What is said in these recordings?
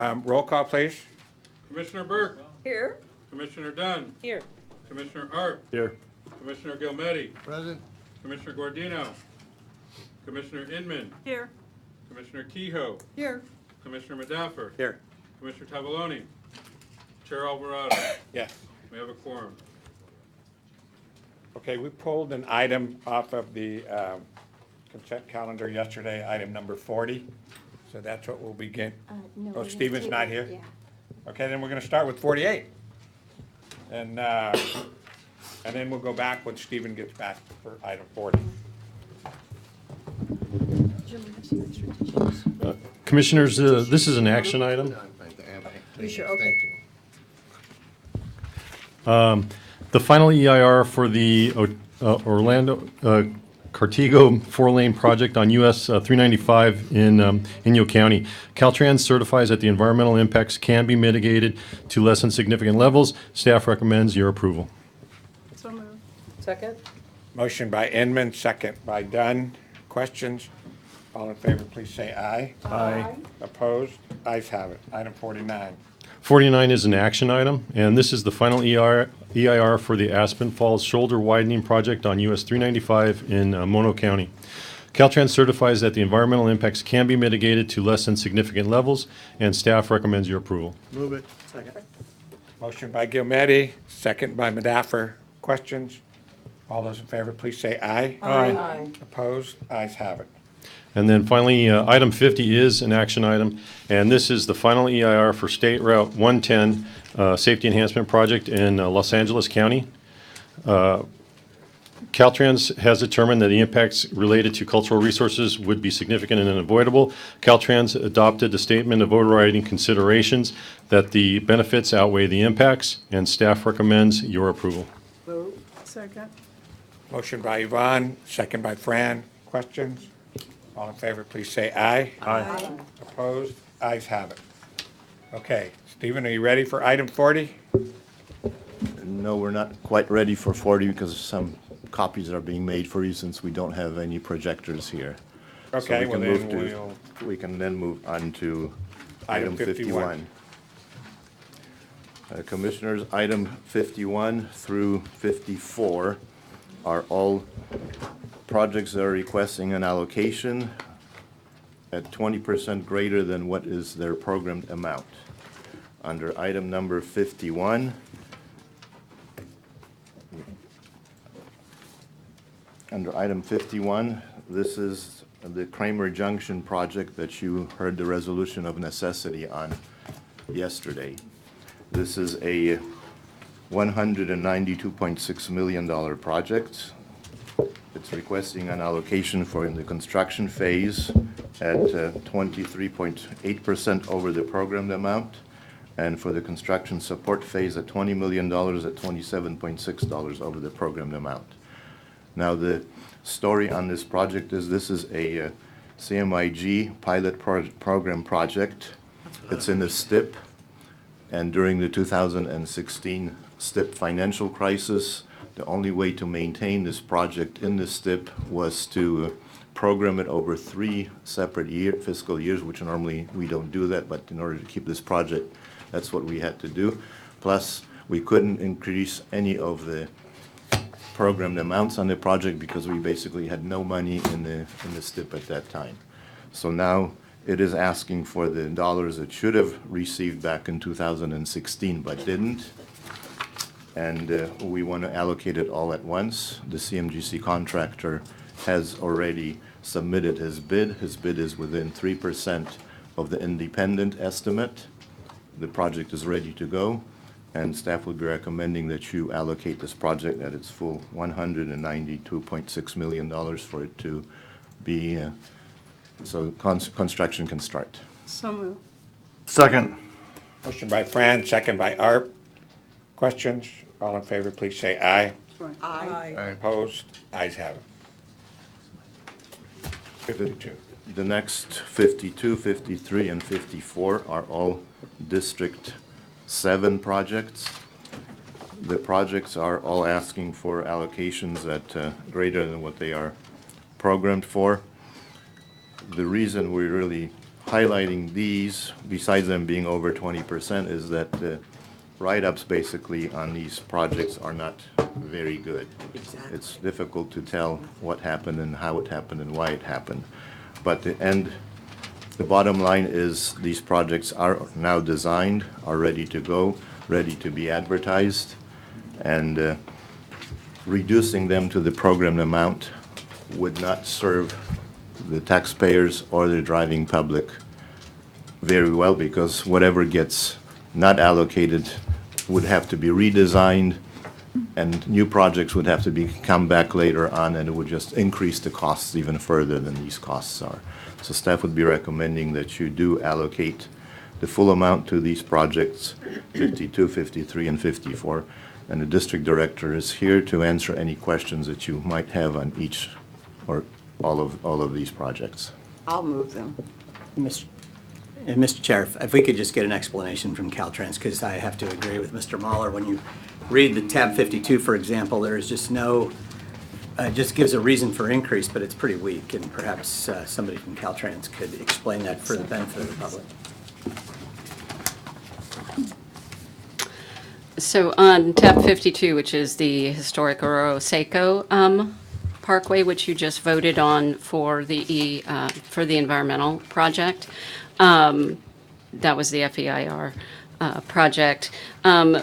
Roll call, please. Commissioner Burke. Here. Commissioner Dunn. Here. Commissioner Arp. Here. Commissioner Gilmetti. Present. Commissioner Gordino. Commissioner Inman. Here. Commissioner Kehoe. Here. Commissioner Madaffer. Here. Commissioner Tavaloni. Chair Alvarado. Yes. We have a quorum. Okay, we pulled an item off of the consent calendar yesterday, item number 40. So that's what we'll begin. No, Oh, we're Stephen's gonna not table it, here? Yeah. Okay, then we're going to start with 48. And then we'll go back when Stephen gets back for item 40. Commissioners, this is an action item. You sure? Okay. The final EIR for the Orlando Cartigo 4-lane project on US 395 in Inyo County. Caltrans certifies that the environmental impacts can be mitigated to less than significant levels. Staff recommends your approval. So moved. Second. Motion by Inman, second by Dunn. Questions? All in favor, please say aye. Aye. Opposed? Ayes have it. Item 49. 49 is an action item, and this is the final EIR for the Aspen Falls Shoulder Widening Project on US 395 in Mono County. Caltrans certifies that the environmental impacts can be mitigated to less than significant levels, and staff recommends your approval. Move it. Second. Motion by Gilmetti, second by Madaffer. Questions? All those in favor, please say aye. Aye. Opposed? Ayes have it. And then finally, item 50 is an action item, and this is the final EIR for State Route 110 Safety Enhancement Project in Los Angeles County. Caltrans has determined that the impacts related to cultural resources would be significant and unavoidable. Caltrans adopted the statement of overriding considerations that the benefits outweigh the impacts, and staff recommends your approval. Move. Second. Motion by Yvonne, second by Fran. Questions? All in favor, please say aye. Aye. Opposed? Ayes have it. Okay, Stephen, are you ready for item 40? No, we're not quite ready for 40 because some copies are being made for you since we don't have any projectors here. So Okay, we well can then move we can then move on to Item item 51. 51. Commissioners, item 51 through 54 are all projects that are requesting an allocation at 20% greater than what is their programmed amount. Under item number 51, this is the Kramer Junction project that you heard the resolution of necessity on yesterday. This is a $192.6 million project. It's requesting an allocation for in the construction phase at 23.8% over the programmed amount, and for the construction support phase at $20 million at $27.6 over the programmed amount. Now, the story on this project is this is a CMIG pilot program project. It's in the STIP, and during the 2016 STIP financial crisis, the only way to maintain this project in the STIP was to program it over 3 separate fiscal years, which normally we don't do that, but in order to keep this project, that's what we had to do. Plus, we couldn't increase any of the programmed amounts on the project because we basically had no money in the STIP at that time. So now it is asking for the dollars it should have received back in 2016 but didn't. And we want to allocate it all at once. The CMGC contractor has already submitted his bid. His bid is within 3% of the independent estimate. The project is ready to go, and staff would be recommending that you allocate this project at its full $192.6 million for it to be, so construction can start. So moved. Second. Motion by Fran, second by Arp. Questions? All in favor, please say aye. Aye. Opposed? Ayes have it. 52. The next 52, 53, and 54 are all District 7 projects. The projects are all asking for allocations at greater than what they are programmed for. The reason we really highlighting these, besides them being over 20%, is that the write-ups basically on these projects are not very good. Exactly. It's difficult to tell what happened and how it happened and why it happened. But the bottom line is these projects are now designed, are ready to go, ready to be advertised, and reducing them to the program amount would not serve the taxpayers or the driving public very well, because whatever gets not allocated would have to be redesigned, and new projects would have to come back later on, and it would just increase the costs even further than these costs are. So staff would be recommending that you do allocate the full amount to these projects, 52, 53, and 54. And the district director is here to answer any questions that you might have on each or all of these projects. I'll move them. Mr. Chair, if we could just get an explanation from Caltrans, because I have to agree with Mr. Mahler. When you read the tab 52, for example, there is just no, it just gives a reason for increase, but it's pretty weak, and perhaps somebody from Caltrans could explain that for the benefit of the public. So on tab 52, which is the historic Oro Seco Parkway, which you just voted on for the environmental project, that was the FEIR project.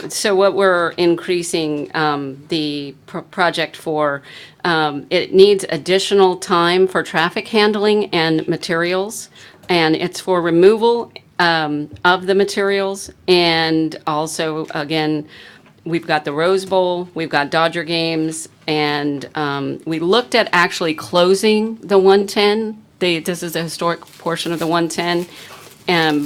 So what we're increasing the project for, it needs additional time for traffic handling and materials, and it's for removal of the materials, and also, again, we've got the Rose Bowl, we've got Dodger games, and we looked at actually closing the 110. This is the historic portion of the 110,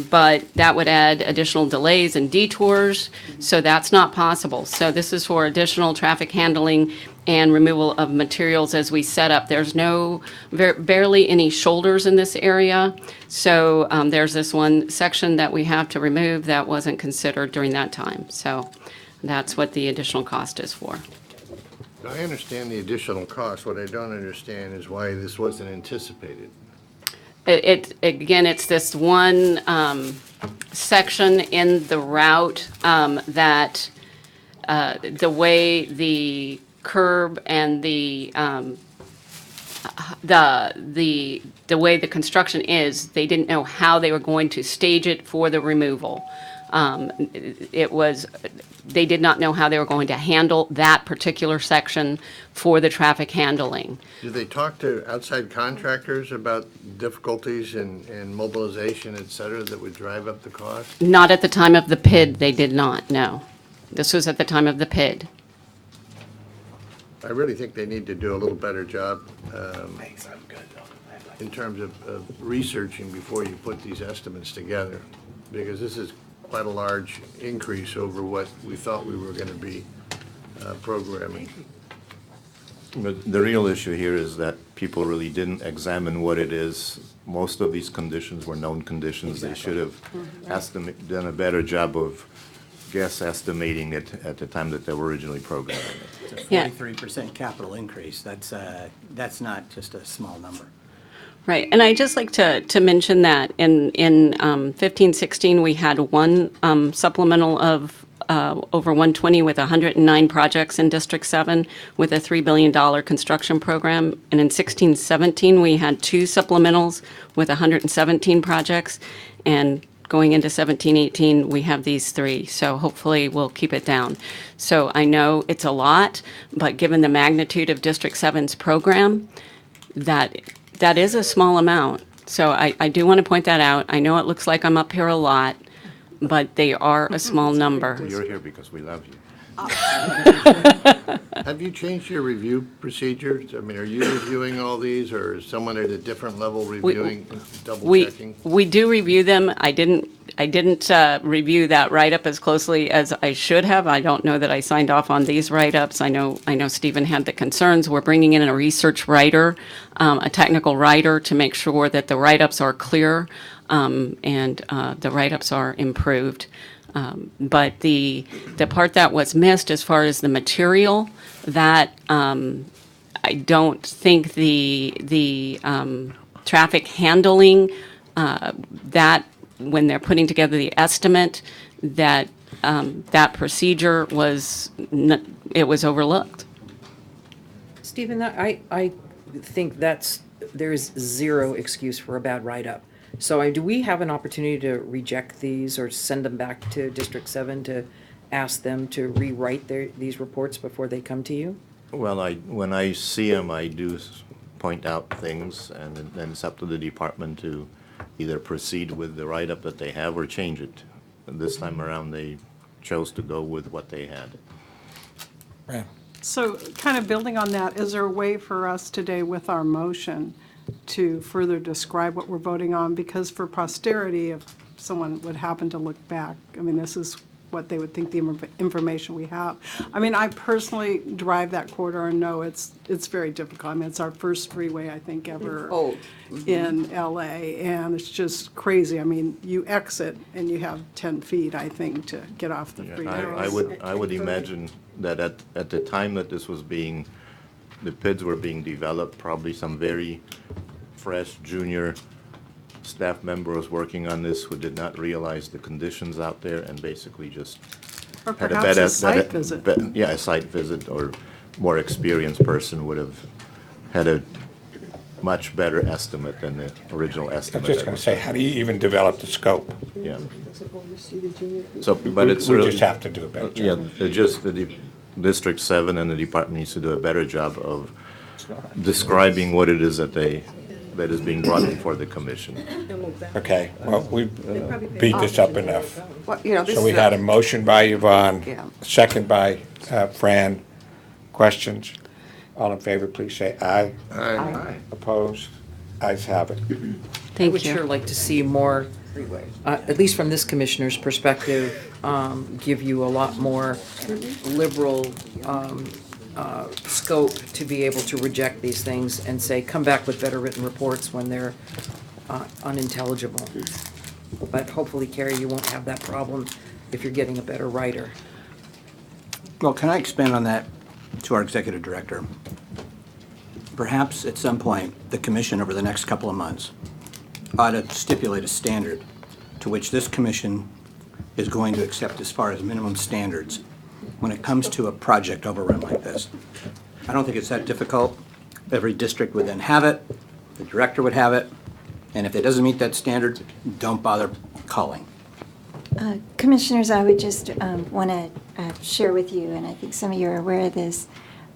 but that would add additional delays and detours, so that's not possible. So this is for additional traffic handling and removal of materials as we set up. There's barely any shoulders in this area, so there's this one section that we have to remove that wasn't considered during that time. So that's what the additional cost is for. I understand the additional cost. What I don't understand is why this wasn't anticipated. Again, it's this one section in the route that the way the curb and the way the construction is, they didn't know how they were going to stage it for the removal. They did not know how they were going to handle that particular section for the traffic handling. Did they talk to outside contractors about difficulties in mobilization, et cetera, that would drive up the cost? Not at the time of the PID, they did not, no. This was at the time of the PID. I really think they need to do a little better job in terms of researching before you put these estimates together, because this is quite a large increase over what we thought we were going to be programming. But the real issue here is that people really didn't examine what it is. Most of these conditions were known conditions. They should have done a better job of guess estimating it at the time that they were originally programming it. It's a Yeah. 43% capital increase. That's not just a small number. Right, and I'd just like to mention that in 15-16, we had one supplemental of over 120 with 109 projects in District 7 with a $3 billion construction program. And in 16-17, we had two supplementals with 117 projects. And going into 17-18, we have these three. So hopefully we'll keep it down. So I know it's a lot, but given the magnitude of District 7's program, that is a small amount. So I do want to point that out. I know it looks like I'm up here a lot, but they are a small number. You're here because we love you. Have you changed your review procedures? I mean, are you reviewing all these, or is someone at a different level reviewing, double checking? We do review them. I didn't review that write-up as closely as I should have. I don't know that I signed off on these write-ups. I know Stephen had the concerns. We're bringing in a research writer, a technical writer, to make sure that the write-ups are clear and the write-ups are improved. But the part that was missed as far as the material, that I don't think the traffic handling that, when they're putting together the estimate, that that procedure was, it was overlooked. Stephen, I think there's zero excuse for a bad write-up. So do we have an opportunity to reject these or send them back to District 7 to ask them to rewrite these reports before they come to you? Well, when I see them, I do point out things, and then it's up to the department to either proceed with the write-up that they have or change it. And this time around, they chose to go with what they had. Yeah. So kind of building on that, is there a way for us today with our motion to further describe what we're voting on? Because for posterity, if someone would happen to look back, I mean, this is what they would think the information we have. I mean, I personally drive that corridor and know it's very difficult. I mean, it's our first freeway, I think, ever in LA, and it's just crazy. I mean, you exit and you have 10 feet, I think, to get off the freeway. I would imagine that at the time that this was the PIDs were being developed, probably some very fresh junior staff member was working on this who did not realize the conditions out there and basically just Or had perhaps a site visit. Yeah, a site visit, or more experienced person would have had a much better estimate than the original I was estimate. just gonna say, how do you even develop the scope? Yeah. So, but it's We really. just have to do a better Yeah, job. the District 7 and the department needs to do a better job of describing what it is that is being brought before the commission. Okay, well, we beat this up enough. Well, you know, this So we is had a motion by Yvonne, Yeah. second by Fran. Questions? All in favor, please say aye. Aye. Opposed? Ayes have it. I Thank would sure you. like to see more, at least from this commissioner's perspective, give you a lot more liberal scope to be able to reject these things and say, come back with better written reports when they're unintelligible. But hopefully, Carrie, you won't have that problem if you're getting a better writer. Well, can I expand on that to our executive director? Perhaps at some point, the commission over the next couple of months ought to stipulate a standard to which this commission is going to accept as far as minimum standards when it comes to a project overrun like this. I don't think it's that difficult. Every district would then have it, the director would have it, and if it doesn't meet that standard, don't bother calling. Commissioners, I would just want to share with you, and I think some of you are aware of this,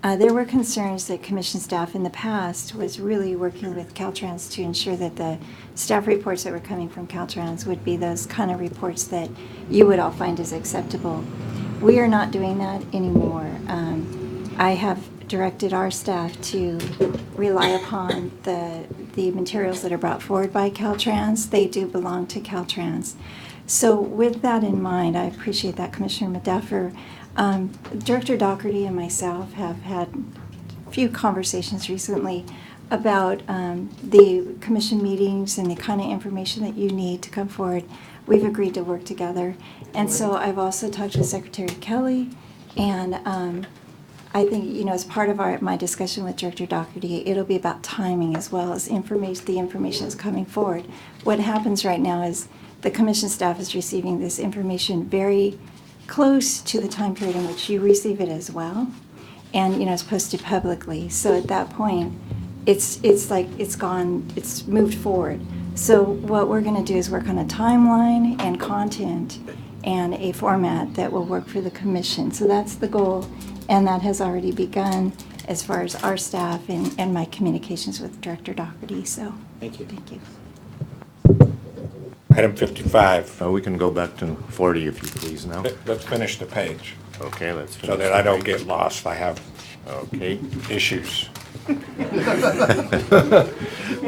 there were concerns that commission staff in the past was really working with Caltrans to ensure that the staff reports that were coming from Caltrans would be those kind of reports that you would all find as acceptable. We are not doing that anymore. I have directed our staff to rely upon the materials that are brought forward by Caltrans. They do belong to Caltrans. So with that in mind, I appreciate that, Commissioner Medeffer. Director Doherty and myself have had a few conversations recently about the commission meetings and the kind of information that you need to come forward. We've agreed to work together. And so I've also talked with Secretary Kelly, and I think, as part of my discussion with Director Doherty, it'll be about timing as well as the information is coming forward. What happens right now is the commission staff is receiving this information very close to the time period in which you receive it as well, and it's posted publicly. So at that point, it's like it's moved forward. So what we're going to do is work on a timeline and content and a format that will work for the commission. So that's the goal, and that has already begun as far as our staff and my communications with Director Doherty. So Thank you. Thank you. Item 55. We can go back to 40 if you please now. Let's finish the page Okay, let's finish. so that I don't get lost. I have Okay. issues.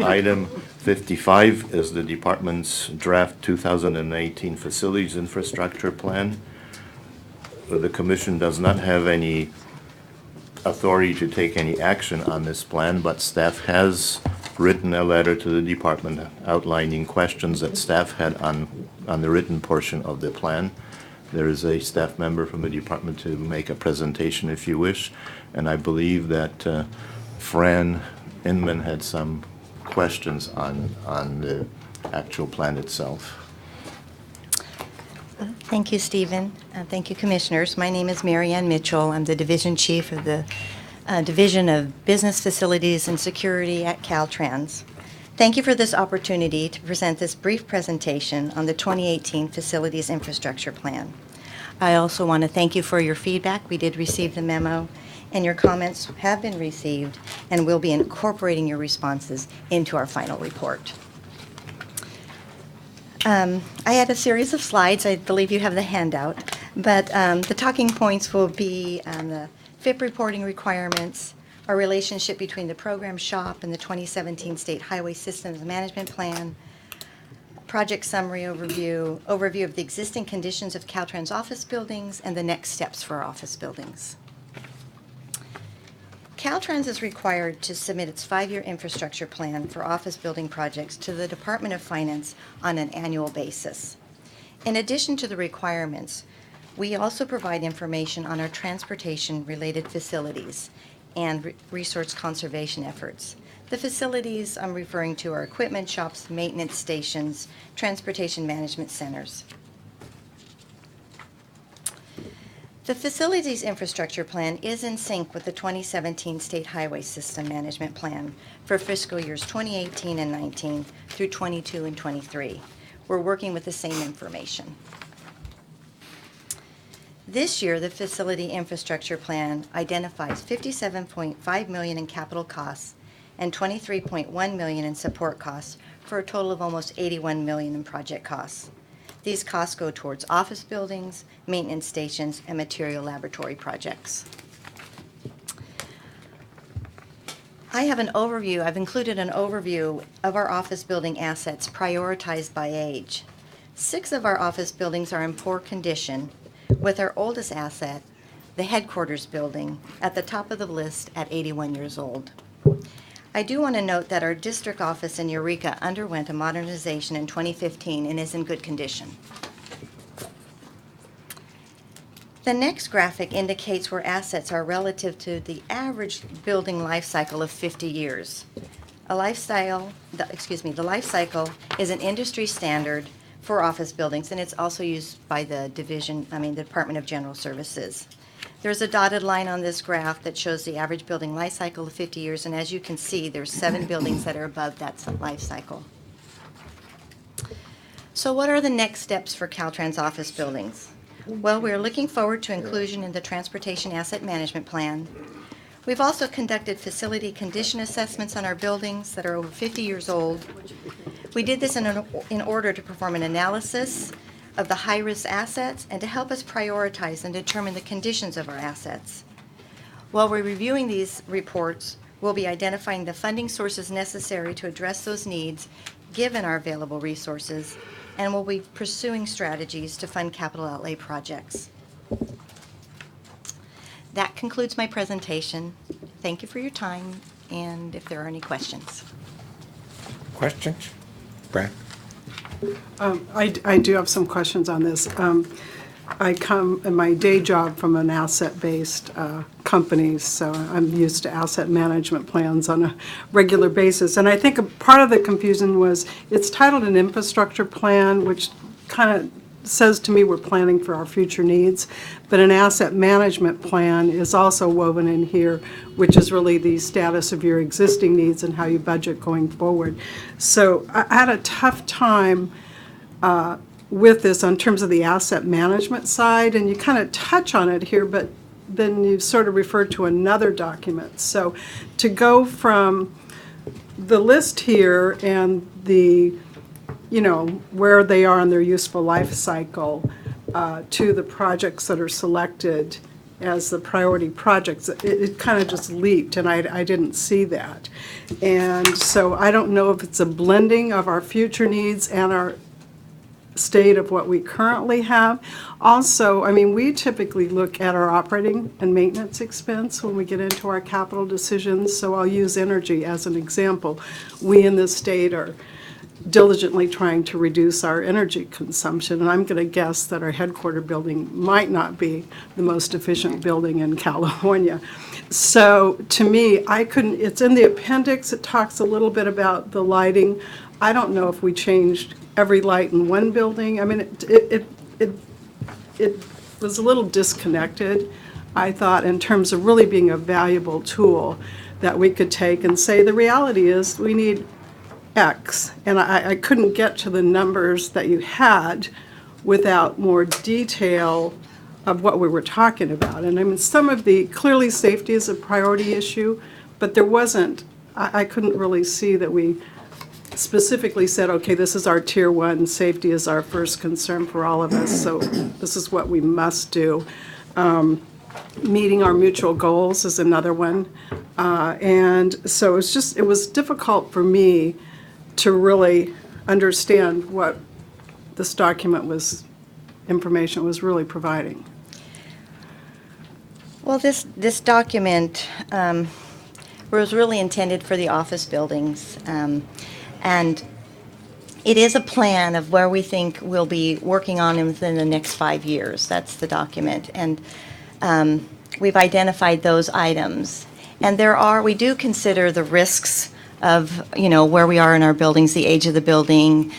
Item 55 is the department's draft 2018 Facilities Infrastructure Plan. The commission does not have any authority to take any action on this plan, but staff has written a letter to the department outlining questions that staff had on the written portion of the plan. There is a staff member from the department to make a presentation if you wish, and I believe that Fran Inman had some questions on the actual plan itself. Thank you, Stephen. Thank you, Commissioners. My name is Mary Ann Mitchell. I'm the Division Chief of the Division of Business Facilities and Security at Caltrans. Thank you for this opportunity to present this brief presentation on the 2018 Facilities Infrastructure Plan. I also want to thank you for your feedback. We did receive the memo, and your comments have been received, and we'll be incorporating your responses into our final report. I had a series of slides. I believe you have the handout, but the talking points will be the Fip Reporting Requirements, our relationship between the program shop and the 2017 State Highway Systems Management Plan, project summary overview of the existing conditions of Caltrans office buildings, and the next steps for our office buildings. Caltrans is required to submit its 5-year infrastructure plan for office building projects to the Department of Finance on an annual basis. In addition to the requirements, we also provide information on our transportation-related facilities and resource conservation efforts. The facilities I'm referring to are equipment shops, maintenance stations, transportation management centers. The Facilities Infrastructure Plan is in sync with the 2017 State Highway System Management Plan for fiscal years 2018 and 19 through 22 and 23. We're working with the same information. This year, the Facility Infrastructure Plan identifies $57.5 million in capital costs and $23.1 million in support costs for a total of almost $81 million in project costs. These costs go towards office buildings, maintenance stations, and material laboratory projects. I've included an overview of our office building assets prioritized by age. 6 of our office buildings are in poor condition, with our oldest asset, the headquarters building, at the top of the list at 81 years old. I do want to note that our district office in Eureka underwent a modernization in 2015 and is in good condition. The next graphic indicates where assets are relative to the average building life cycle of 50 years. The life cycle is an industry standard for office buildings, and it's also used by the Department of General Services. There's a dotted line on this graph that shows the average building life cycle of 50 years, and as you can see, there's 7 buildings that are above that life cycle. So what are the next steps for Caltrans office buildings? Well, we're looking forward to inclusion in the Transportation Asset Management Plan. We've also conducted facility condition assessments on our buildings that are over 50 years old. We did this in order to perform an analysis of the high-risk assets and to help us prioritize and determine the conditions of our assets. While we're reviewing these reports, we'll be identifying the funding sources necessary to address those needs given our available resources, and we'll be pursuing strategies to fund capital outlay projects. That concludes my presentation. Thank you for your time, and if there are any questions. Questions? Brad? I do have some questions on this. I come in my day job from an asset-based company, so I'm used to asset management plans on a regular basis. And I think a part of the confusion was it's titled an infrastructure plan, which kind of says to me we're planning for our future needs. But an asset management plan is also woven in here, which is really the status of your existing needs and how you budget going forward. So I had a tough time with this in terms of the asset management side, and you kind of touch on it here, but then you sort of refer to another document. So to go from the list here and the, where they are in their useful life cycle to the projects that are selected as the priority projects, it kind of just leaped, and I didn't see that. And so I don't know if it's a blending of our future needs and our state of what we currently have. Also, we typically look at our operating and maintenance expense when we get into our capital decisions, so I'll use energy as an example. We in this state are diligently trying to reduce our energy consumption, and I'm going to guess that our headquarter building might not be the most efficient building in California. So to me, it's in the appendix, it talks a little bit about the lighting. I don't know if we changed every light in one building. I mean, it was a little disconnected, I thought, in terms of really being a valuable tool that we could take and say, the reality is, we need X. And I couldn't get to the numbers that you had without more detail of what we were talking about. And I mean, some of clearly safety is a priority issue, but there wasn't, I couldn't really see that we specifically said, okay, this is our tier one, safety is our first concern for all of us, so this is what we must do. Meeting our mutual goals is another one. And so it was difficult for me to really understand what this information was really providing. Well, this document was really intended for the office buildings. And it is a plan of where we think we'll be working on within the next 5 years. That's the document. And we've identified those items. And we do consider the risks of, where we are in our buildings, the age of the building,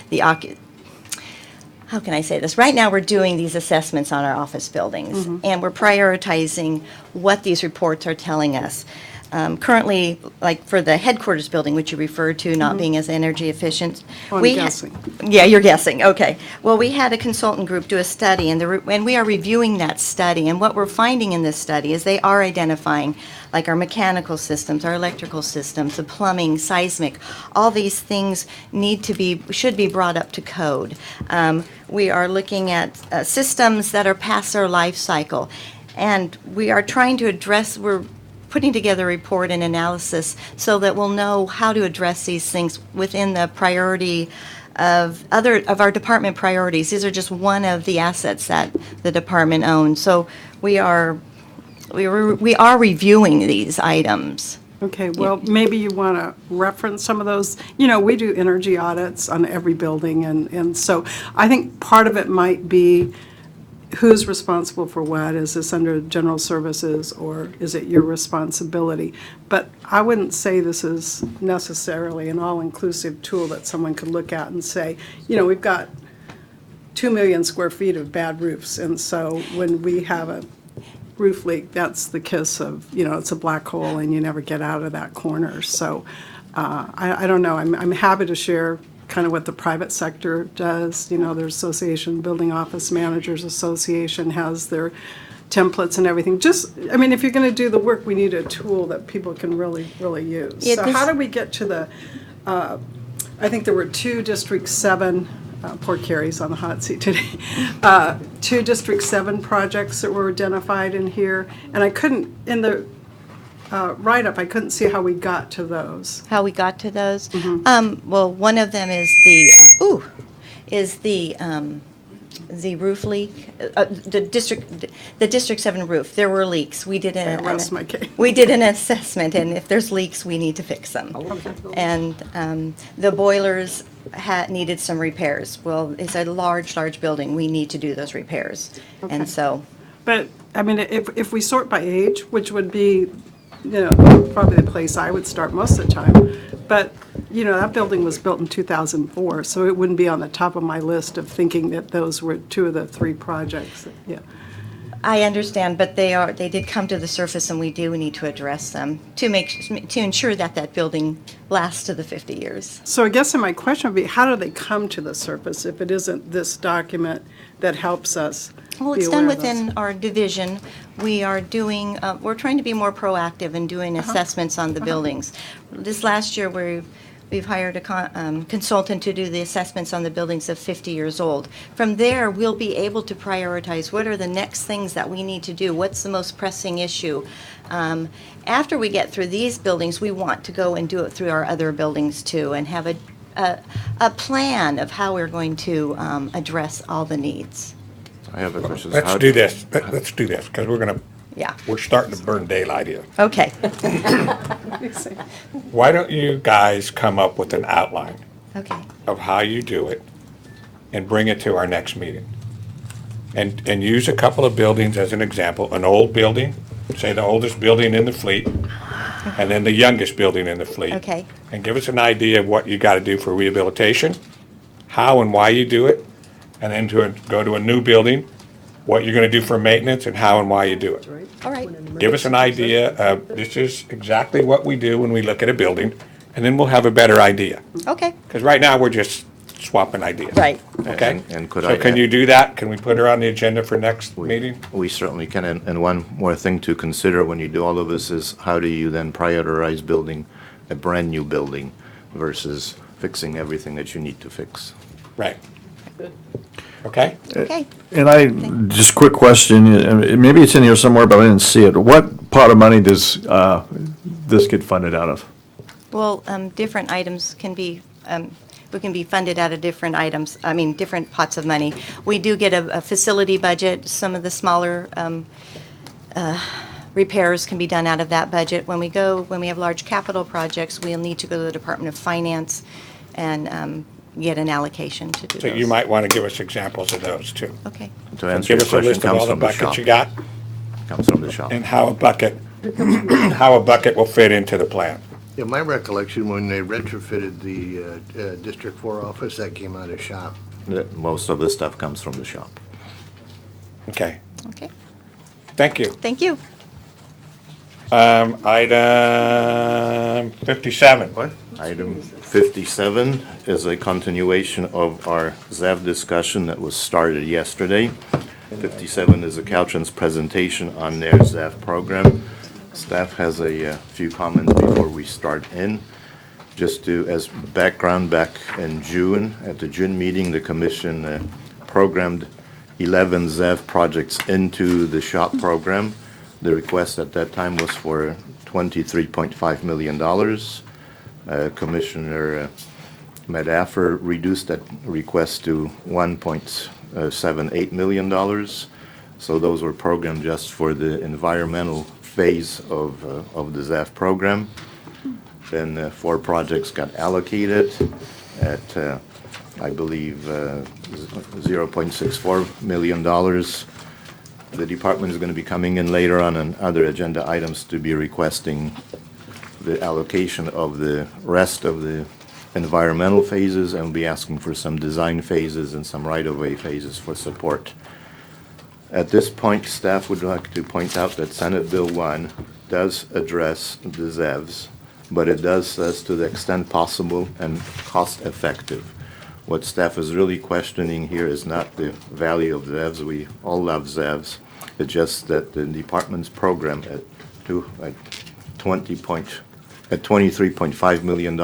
how can I say this? Right now, we're doing these assessments on our office buildings, and we're prioritizing what these reports are telling us. Currently, like for the headquarters building, which you referred to not being as energy efficient. I'm guessing. Yeah, you're guessing, okay. Well, we had a consultant group do a study, and we are reviewing that study, and what we're finding in this study is they are identifying, like our mechanical systems, our electrical systems, the plumbing, seismic, all these things should be brought up to code. We are looking at systems that are past their life cycle, and we are trying to we're putting together a report and analysis so that we'll know how to address these things within the priority of our department priorities. These are just one of the assets that the department owns. So we are reviewing these items. Okay, well, maybe you want to reference some of those. We do energy audits on every building, and so I think part of it might be who's responsible for what? Is this under general services, or is it your responsibility? But I wouldn't say this is necessarily an all-inclusive tool that someone could look at and say, we've got 2 million square feet of bad roofs, and so when we have a roof leak, that's the kiss of, it's a black hole and you never get out of that corner. So I don't know. I'm happy to share kind of what the private sector does. Their association, Building Office Managers Association, has their templates and everything. If you're going to do the work, we need a tool that people can really, really use. Yeah, so how do we get to I think there were 2 District 7, poor Carrie's on the hot seat today, 2 District 7 projects that were identified in here, and I couldn't, in the write-up, I couldn't see how we got to those. How we got to those? Mm-hmm. Well, one of them is the roof leak, the District 7 roof. There were leaks. We did I rest my case. we did an assessment, and if there's leaks, we need to fix them. And the boilers needed some repairs. Well, it's a large building. We need to do those repairs. Okay. And so, But, if we sort by age, which would be, probably the place I would start most of the time, but, that building was built in 2004, so it wouldn't be on the top of my list of thinking that those were 2 of the 3 projects, yeah. I understand, but they did come to the surface, and we do need to address them to ensure that building lasts to the 50 years. So I guess my question would be, how do they come to the surface if it isn't this document that helps us Well, be it's aware done of those? within our division. We are doing, we're trying to be more proactive in doing assessments on the buildings. This last year, we've hired a consultant to do the assessments on the buildings of 50 years old. From there, we'll be able to prioritize what are the next things that we need to do, what's the most pressing issue. After we get through these buildings, we want to go and do it through our other buildings too, and have a plan of how we're going to address all the needs. I have a question. Let's do this, because Yeah. we're starting to burn daylight here. Okay. Why don't you guys come up with an outline Okay. of how you do it and bring it to our next meeting? And use a couple of buildings as an example, an old building, say the oldest building in the fleet, and then the youngest building in the fleet. Okay. And give us an idea of what you got to do for rehabilitation, how and why you do it, and then go to a new building, what you're going to do for maintenance and how and why you do it. All right. Give us an idea of, this is exactly what we do when we look at a building, and then we'll have a better idea. Okay. Because right now, we're just swapping ideas. Right. Okay? And could So I can add- you do that? Can we put her on the agenda for next meeting? We certainly can, and one more thing to consider when you do all of this is how do you then prioritize building a brand-new building versus fixing everything that you need to fix? Right. Okay? Okay. And just quick question, maybe it's in here somewhere, but I didn't see it. What pot of money does this get funded out of? Well, different items can be, we can be funded out of different items, different pots of money. We do get a facility budget. Some of the smaller repairs can be done out of that budget. When we have large capital projects, we'll need to go to the Department of Finance and get an allocation to do So those. you might want to give us examples of those, too. Okay. To answer Give your us a question, list of comes all the from the buckets shop. you got, Comes from the shop. and how a bucket will fit into the plan. Yeah, my recollection, when they retrofitted the District 4 office, that came out of shop. Most of the stuff comes from the shop. Okay, Okay. thank you. Thank you. Item 57. What? Item 57 is a continuation of our ZEV discussion that was started yesterday. 57 is a Caltrans presentation on their ZEV program. Staff has a few comments before we start in. Just as background, back in June, at the June meeting, the commission programmed 11 ZEV projects into the SHOP program. The request at that time was for $23.5 million. Commissioner Medaffer reduced that request to $1.78 million. So those were programmed just for the environmental phase of the ZEV program. Then 4 projects got allocated at, I believe, $0.64 million. The department is going to be coming in later on other agenda items to be requesting the allocation of the rest of the environmental phases, and we'll be asking for some design phases and some right-of-way phases for support. At this point, staff would like to point out that Senate Bill 1 does address the ZEVs, but it does says to the extent possible and cost-effective. What staff is really questioning here is not the value of ZEVs. We all love ZEVs. It's just that the department's program at $23.5 million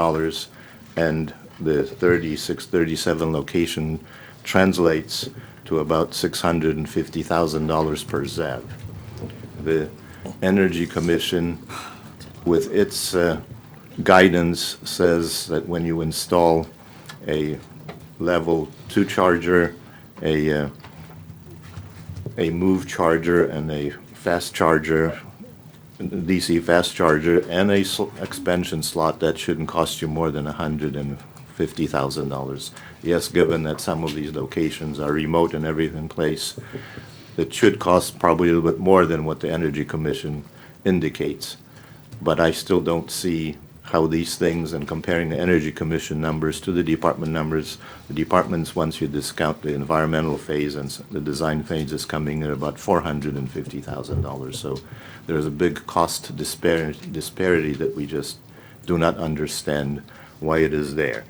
and the 3637 location translates to about $650,000 per ZEV. The Energy Commission, with its guidance, says that when you install a level 2 charger, a move charger, and a fast charger, DC fast charger, and a expansion slot, that shouldn't cost you more than $150,000. Yes, given that some of these locations are remote and everything in place, it should cost probably a little bit more than what the Energy Commission indicates. But I still don't see how these things, and comparing the Energy Commission numbers to the department numbers, the departments, once you discount the environmental phase and the design phase, is coming at about $450,000. So there's a big cost disparity that we just do not understand why it is there.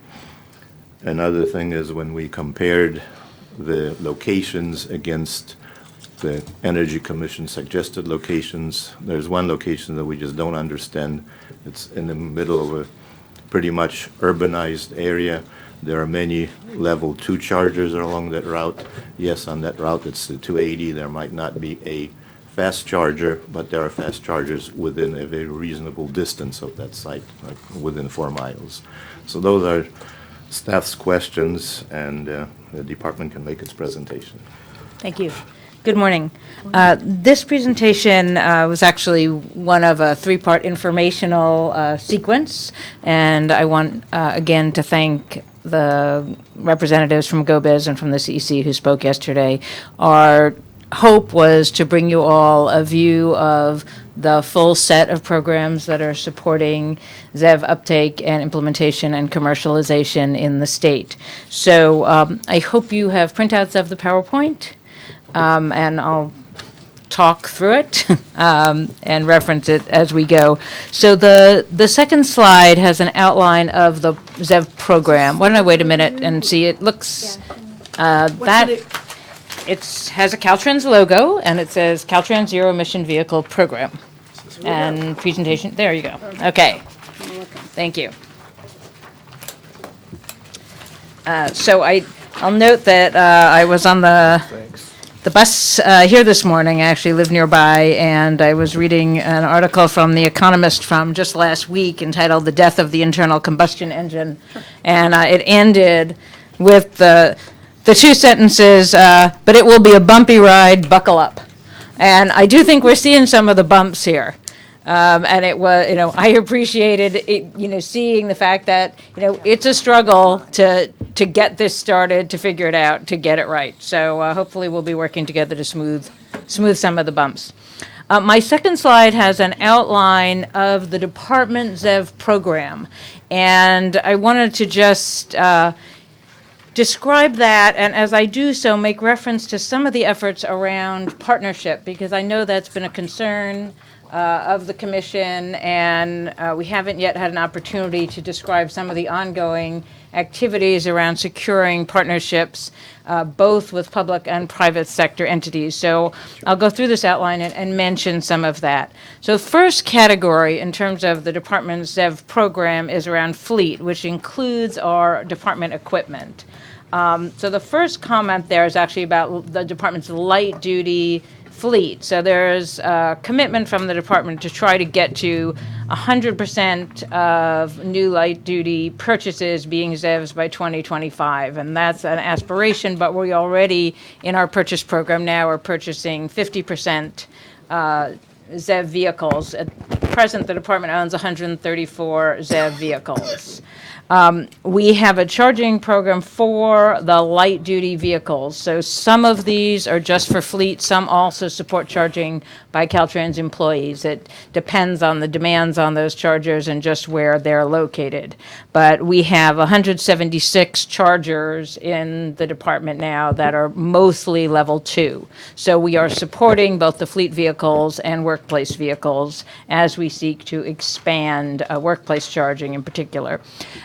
Another thing is when we compared the locations against the Energy Commission suggested locations, there's one location that we just don't understand. It's in the middle of a pretty much urbanized area. There are many level 2 chargers along that route. Yes, on that route, it's the 280. There might not be a fast charger, but there are fast chargers within a very reasonable distance of that site, like within 4 miles. So those are staff's questions, and the department can make its presentation. Thank you. Good morning. This presentation was actually one of a 3-part informational sequence, and I want again to thank the representatives from GoBiz and from the CEC who spoke yesterday. Our hope was to bring you all a view of the full set of programs that are supporting ZEV uptake and implementation and commercialization in the state. So I hope you have printouts of the PowerPoint, and I'll talk through it and reference it as we go. So the second slide has an outline of the ZEV program. Why don't I wait a minute and see? It looks, that, it has a Caltrans logo, and it says Caltrans Zero Emission Vehicle Program. And presentation, there you go. Okay, thank you. So I'll note that I was on the bus here this morning. I actually live nearby, and I was reading an article from The Economist from just last week entitled "The Death of the Internal Combustion Engine," and it ended with the two sentences, "But it will be a bumpy ride, buckle up." And I do think we're seeing some of the bumps here. And it was, I appreciated it, seeing the fact that, it's a struggle to get this started, to figure it out, to get it right. So hopefully we'll be working together to smooth some of the bumps. My second slide has an outline of the Department ZEV program. And I wanted to just describe that, and as I do so, make reference to some of the efforts around partnership, because I know that's been a concern of the commission, and we haven't yet had an opportunity to describe some of the ongoing activities around securing partnerships, both with public and private sector entities. So I'll go through this outline and mention some of that. So first category in terms of the department's ZEV program is around fleet, which includes our department equipment. So the first comment there is actually about the department's light-duty fleet. So there's a commitment from the department to try to get to 100% of new light-duty purchases being ZEVs by 2025. And that's an aspiration, but we already, in our purchase program now, are purchasing 50% ZEV vehicles. At present, the department owns 134 ZEV vehicles. We have a charging program for the light-duty vehicles. So some of these are just for fleet. Some also support charging by Caltrans employees. It depends on the demands on those chargers and just where they're located. But we have 176 chargers in the department now that are mostly level 2. So we are supporting both the fleet vehicles and workplace vehicles as we seek to expand workplace charging in particular.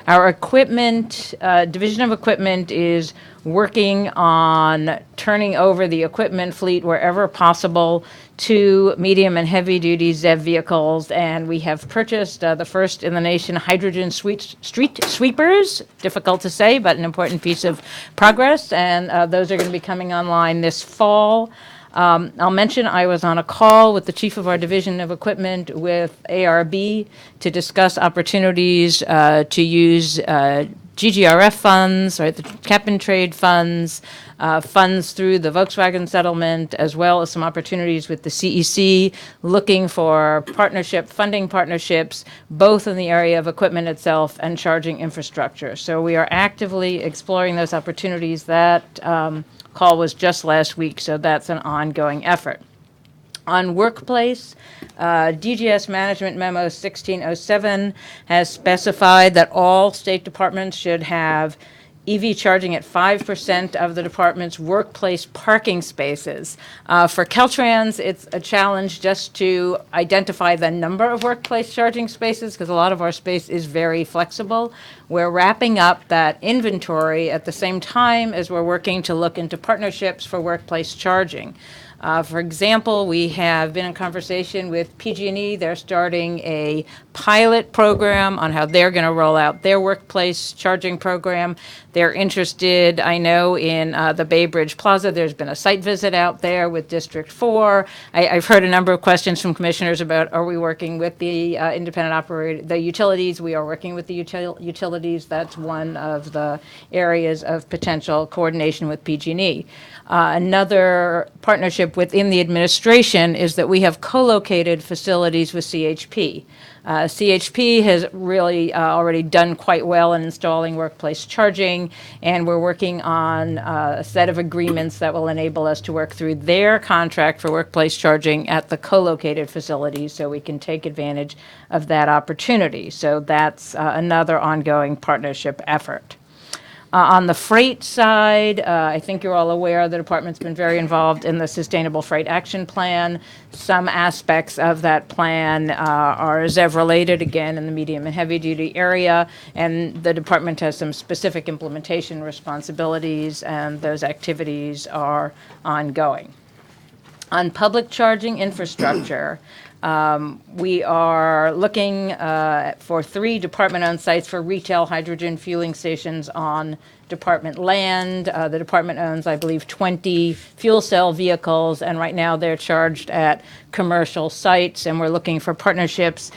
Our equipment, division of equipment is working on turning over the equipment fleet wherever possible to medium and heavy duty ZEV vehicles, and we have purchased the first in the nation hydrogen street sweepers. Difficult to say, but an important piece of progress, and those are going to be coming online this fall. I'll mention I was on a call with the chief of our division of equipment with ARB to discuss opportunities to use GGRF funds, right, the cap and trade funds, funds through the Volkswagen settlement, as well as some opportunities with the CEC, looking for funding partnerships, both in the area of equipment itself and charging infrastructure. So we are actively exploring those opportunities. That call was just last week, so that's an ongoing effort. On workplace, DGS Management Memo 1607 has specified that all state departments should have EV charging at 5% of the department's workplace parking spaces. For Caltrans, it's a challenge just to identify the number of workplace charging spaces because a lot of our space is very flexible. We're wrapping up that inventory at the same time as we're working to look into partnerships for workplace charging. For example, we have been in conversation with PG&E. They're starting a pilot program on how they're going to roll out their workplace charging program. They're interested, I know, in the Bay Bridge Plaza. There's been a site visit out there with District 4. I've heard a number of questions from commissioners about, are we working with the independent operator, the utilities? We are working with the utilities. That's one of the areas of potential coordination with PG&E. Another partnership within the administration is that we have co-located facilities with CHP. CHP has really already done quite well in installing workplace charging, and we're working on a set of agreements that will enable us to work through their contract for workplace charging at the co-located facilities so we can take advantage of that opportunity. So that's another ongoing partnership effort. On the freight side, I think you're all aware the department's been very involved in the Sustainable Freight Action Plan. Some aspects of that plan are ZEV-related, again, in the medium and heavy-duty area, and the department has some specific implementation responsibilities, and those activities are ongoing. On public charging infrastructure, we are looking for 3 department-owned sites for retail hydrogen fueling stations on department land. The department owns, I believe, 20 fuel cell vehicles, and right now they're charged at commercial sites, and we're looking for partnerships.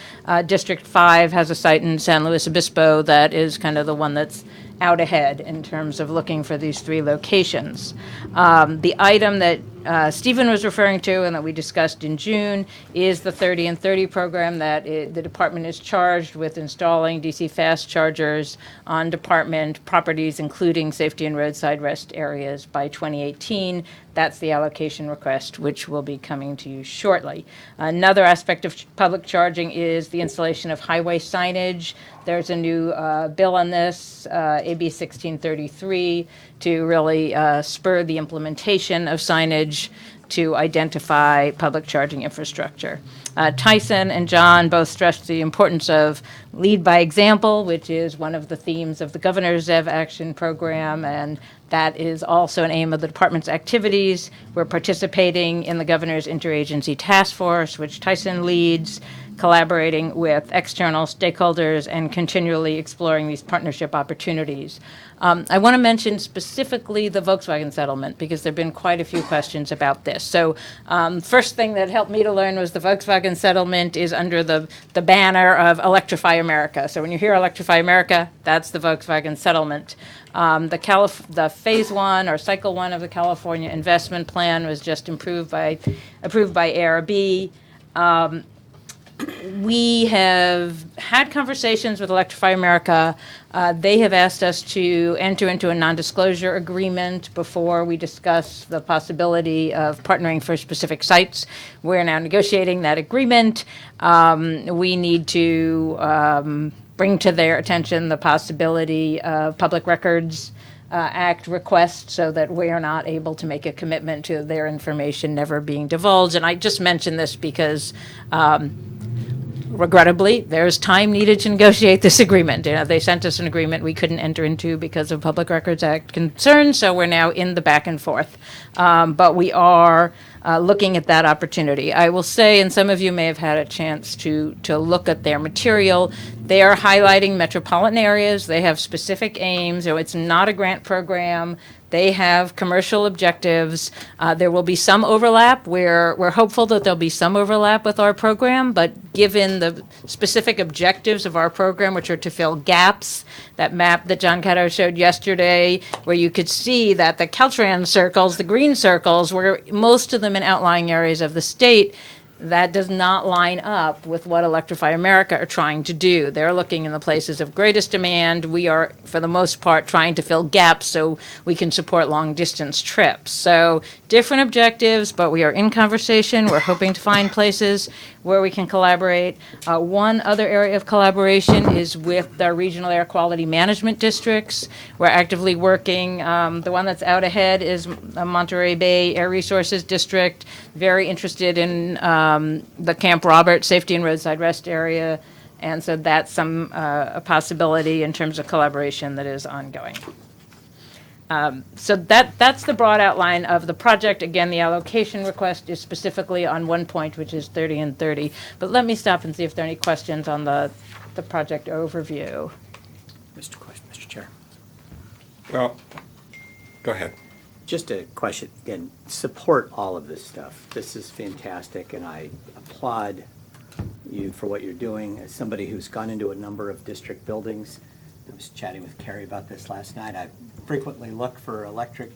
District 5 has a site in San Luis Obispo that is kind of the one that's out ahead in terms of looking for these 3 locations. The item that Stephen was referring to and that we discussed in June is the 30 and 30 program that the department is charged with installing DC fast chargers on department properties, including safety and roadside rest areas by 2018. That's the allocation request, which will be coming to you shortly. Another aspect of public charging is the installation of highway signage. There's a new bill on this, AB 1633, to really spur the implementation of signage to identify public charging infrastructure. Tyson and John both stressed the importance of lead by example, which is one of the themes of the Governor's ZEV Action Program, and that is also an aim of the department's activities. We're participating in the Governor's Interagency Task Force, which Tyson leads, collaborating with external stakeholders and continually exploring these partnership opportunities. I want to mention specifically the Volkswagen settlement because there have been quite a few questions about this. So first thing that helped me to learn was the Volkswagen settlement is under the banner of Electrify America. So when you hear Electrify America, that's the Volkswagen settlement. The phase 1 or cycle 1 of the California investment plan was just approved by ARB. We have had conversations with Electrify America. They have asked us to enter into a non-disclosure agreement before we discuss the possibility of partnering for specific sites. We're now negotiating that agreement. We need to bring to their attention the possibility of Public Records Act requests so that we are not able to make a commitment to their information never being divulged. And I just mention this because regrettably, there's time needed to negotiate this agreement. You know, they sent us an agreement we couldn't enter into because of Public Records Act concerns, so we're now in the back and forth. But we are looking at that opportunity. I will say, and some of you may have had a chance to look at their material, they are highlighting metropolitan areas. They have specific aims. So it's not a grant program. They have commercial objectives. There will be some overlap. We're hopeful that there'll be some overlap with our program, but given the specific objectives of our program, which are to fill gaps, that map that John Caddo showed yesterday, where you could see that the Caltrans circles, the green circles, were most of them in outlying areas of the state, that does not line up with what Electrify America are trying to do. They're looking in the places of greatest demand. We are, for the most part, trying to fill gaps so we can support long-distance trips. So different objectives, but we are in conversation. We're hoping to find places where we can collaborate. One other area of collaboration is with our regional air quality management districts. We're actively working. The one that's out ahead is Monterey Bay Air Resources District, very interested in the Camp Robert Safety and Roadside Rest Area, and so that's a possibility in terms of collaboration that is ongoing. So that's the broad outline of the project. Again, the allocation request is specifically on one point, which is 30 and 30. But let me stop and see if there are any questions on the project overview. Mr. Chair. Well, go ahead. Just a question, again, support all of this stuff. This is fantastic, and I applaud you for what you're doing. As somebody who's gone into a number of district buildings, I was chatting with Carrie about this last night. I frequently look for electric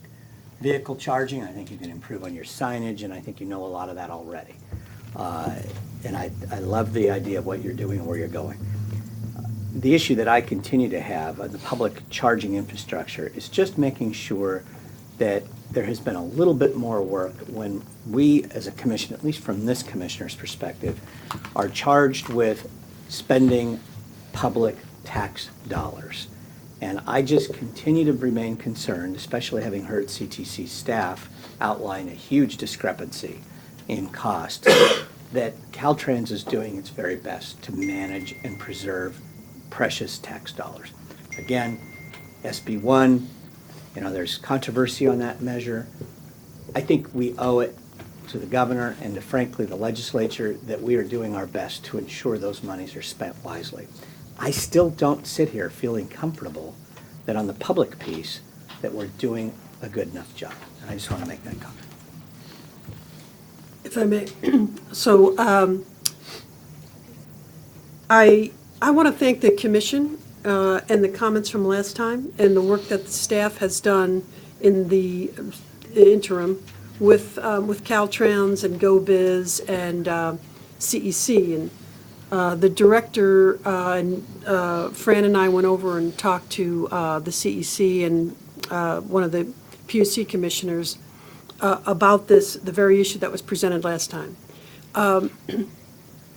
vehicle charging. I think you can improve on your signage, and I think you know a lot of that already. And I love the idea of what you're doing and where you're going. The issue that I continue to have on the public charging infrastructure is just making sure that there has been a little bit more work when we, as a commission, at least from this commissioner's perspective, are charged with spending public tax dollars. And I just continue to remain concerned, especially having heard CTC staff outline a huge discrepancy in cost, that Caltrans is doing its very best to manage and preserve precious tax dollars. Again, SB 1, there's controversy on that measure. I think we owe it to the governor and to, frankly, the legislature that we are doing our best to ensure those monies are spent wisely. I still don't sit here feeling comfortable that on the public piece that we're doing a good enough job. And I just want to make that comment. If I may, so I want to thank the commission and the comments from last time and the work that the staff has done in the interim with Caltrans and GoBiz and CEC. And the director and Fran and I went over and talked to the CEC and one of the PUC commissioners about this, the very issue that was presented last time.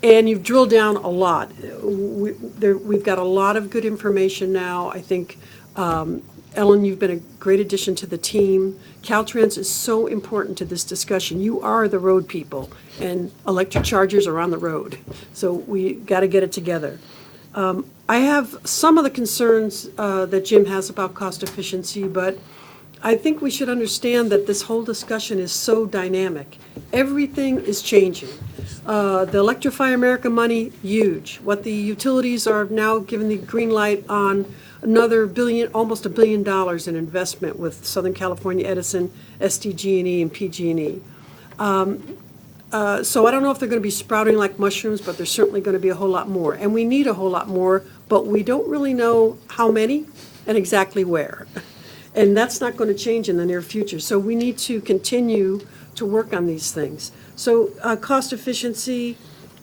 And you've drilled down a lot. We've got a lot of good information now. I think, Ellen, you've been a great addition to the team. Caltrans is so important to this discussion. You are the road people, and electric chargers are on the road. So we got to get it together. I have some of the concerns that Jim has about cost efficiency, but I think we should understand that this whole discussion is so dynamic. Everything is changing. The Electrify America money, huge. What the utilities are now giving the green light on, another almost $1 billion in investment with Southern California Edison, SDG&E, and PG&E. So I don't know if they're going to be sprouting like mushrooms, but there's certainly going to be a whole lot more. And we need a whole lot more, but we don't really know how many and exactly where. And that's not going to change in the near future. So we need to continue to work on these things. So cost efficiency,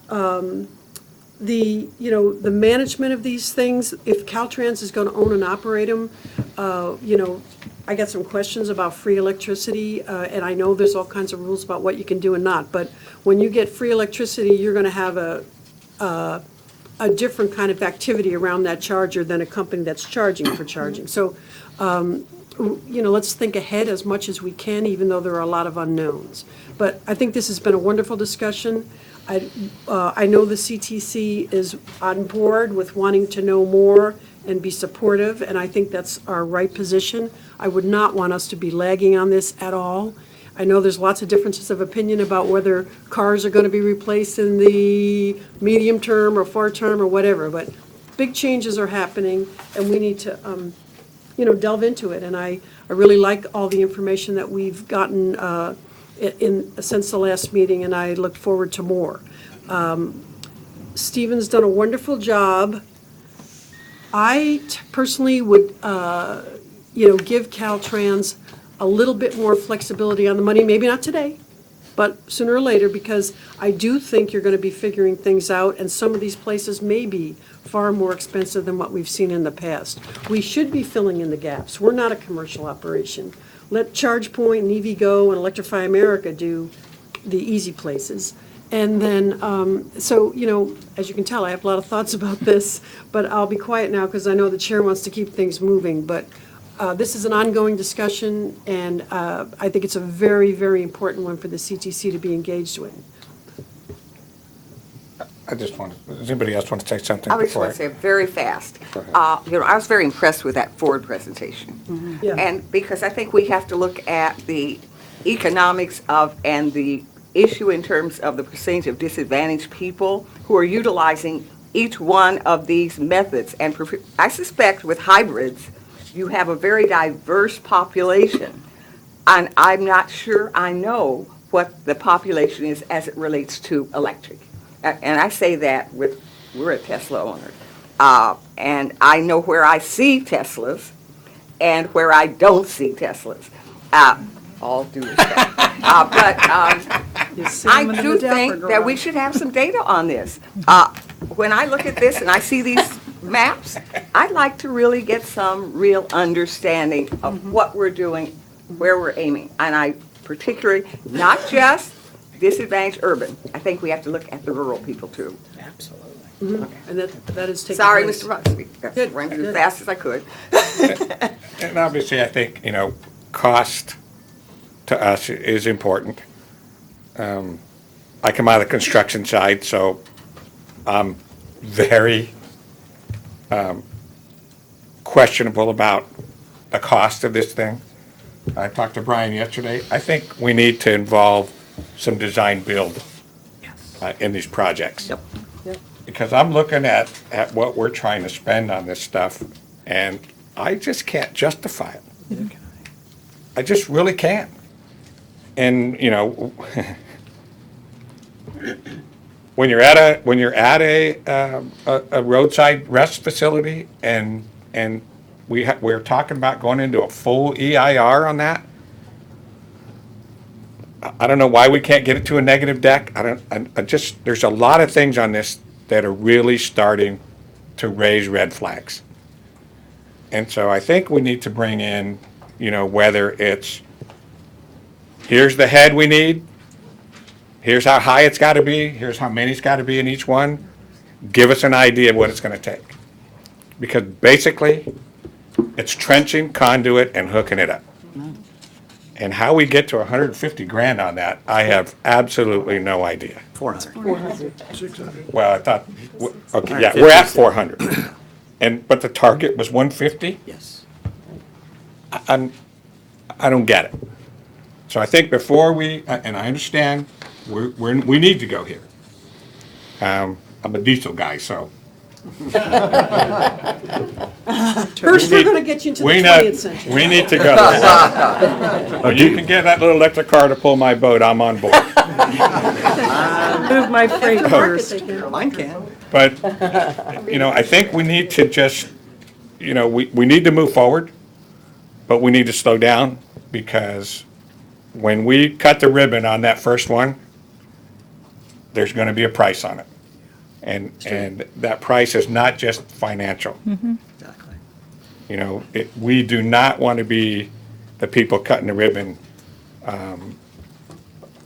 the management of these things, if Caltrans is going to own and operate them, I got some questions about free electricity, and I know there's all kinds of rules about what you can do and not, but when you get free electricity, you're going to have a different kind of activity around that charger than a company that's charging for charging. So, let's think ahead as much as we can, even though there are a lot of unknowns. But I think this has been a wonderful discussion. I know the CTC is on board with wanting to know more and be supportive, and I think that's our right position. I would not want us to be lagging on this at all. I know there's lots of differences of opinion about whether cars are going to be replaced in the medium term or far term or whatever, but big changes are happening, and we need to delve into it. And I really like all the information that we've gotten since the last meeting, and I look forward to more. Stephen's done a wonderful job. I personally would, give Caltrans a little bit more flexibility on the money, maybe not today, but sooner or later, because I do think you're going to be figuring things out, and some of these places may be far more expensive than what we've seen in the past. We should be filling in the gaps. We're not a commercial operation. Let ChargePoint and EVgo and Electrify America do the easy places. And then, as you can tell, I have a lot of thoughts about this, but I'll be quiet now because I know the chair wants to keep things moving. But this is an ongoing discussion, and I think it's a very, very important one for the CTC to be engaged with. Does anybody else want to say something? I just want to say very fast. Go ahead. I was very impressed with that Ford presentation. Yeah. And because I think we have to look at the economics and the issue in terms of the percentage of disadvantaged people who are utilizing each one of these methods. And I suspect with hybrids, you have a very diverse population. And I'm not sure I know what the population is as it relates to electric. And I say that we're a Tesla owner. And I know where I see Teslas and where I don't see Teslas. all due respect. I do think that we should have some data on this. When I look at this and I see these maps, I'd like to really get some real understanding of what we're doing, where we're aiming. And I particularly, not just disadvantaged urban, I think we have to look at the rural people too. And that is taking Sorry, place. Mr. Buxby. I ran as fast as I could. And obviously, I think, cost to us is important. I come out of the construction side, so I'm very questionable about the cost of this thing. I talked to Brian yesterday. I think we need to involve some design build in these projects. Yep. Because I'm looking at what we're trying to spend on this stuff, and I just can't justify it. I just really can't. And, when you're at a roadside rest facility and we're talking about going into a full EIR on that, I don't know why we can't get it to a negative deck. There's a lot of things on this that are really starting to raise red flags. And so I think we need to bring in, whether it's, here's the head we need, here's how high it's got to be, here's how many it's got to be in each one, give us an idea of what it's going to take. Because basically, it's trenching, conduit, and hooking it up. And how we get to 150 grand on that, I have absolutely no idea. 400. Well, I thought, okay, yeah, we're at 400. But the target was 150? Yes. I don't get it. So I think before and I understand, we need to go here. I'm a diesel guy, so. First, we're going to get you into the 20th century. We need to go there. You can get that little electric car to pull my boat, I'm on board. Move my freight first. Mine can. But, I think we need to just, we need to move forward, but we need to slow down, because when we cut the ribbon on that first one, there's going to be a price on it. And that price is not just financial. Exactly. We do not want to be the people cutting the ribbon on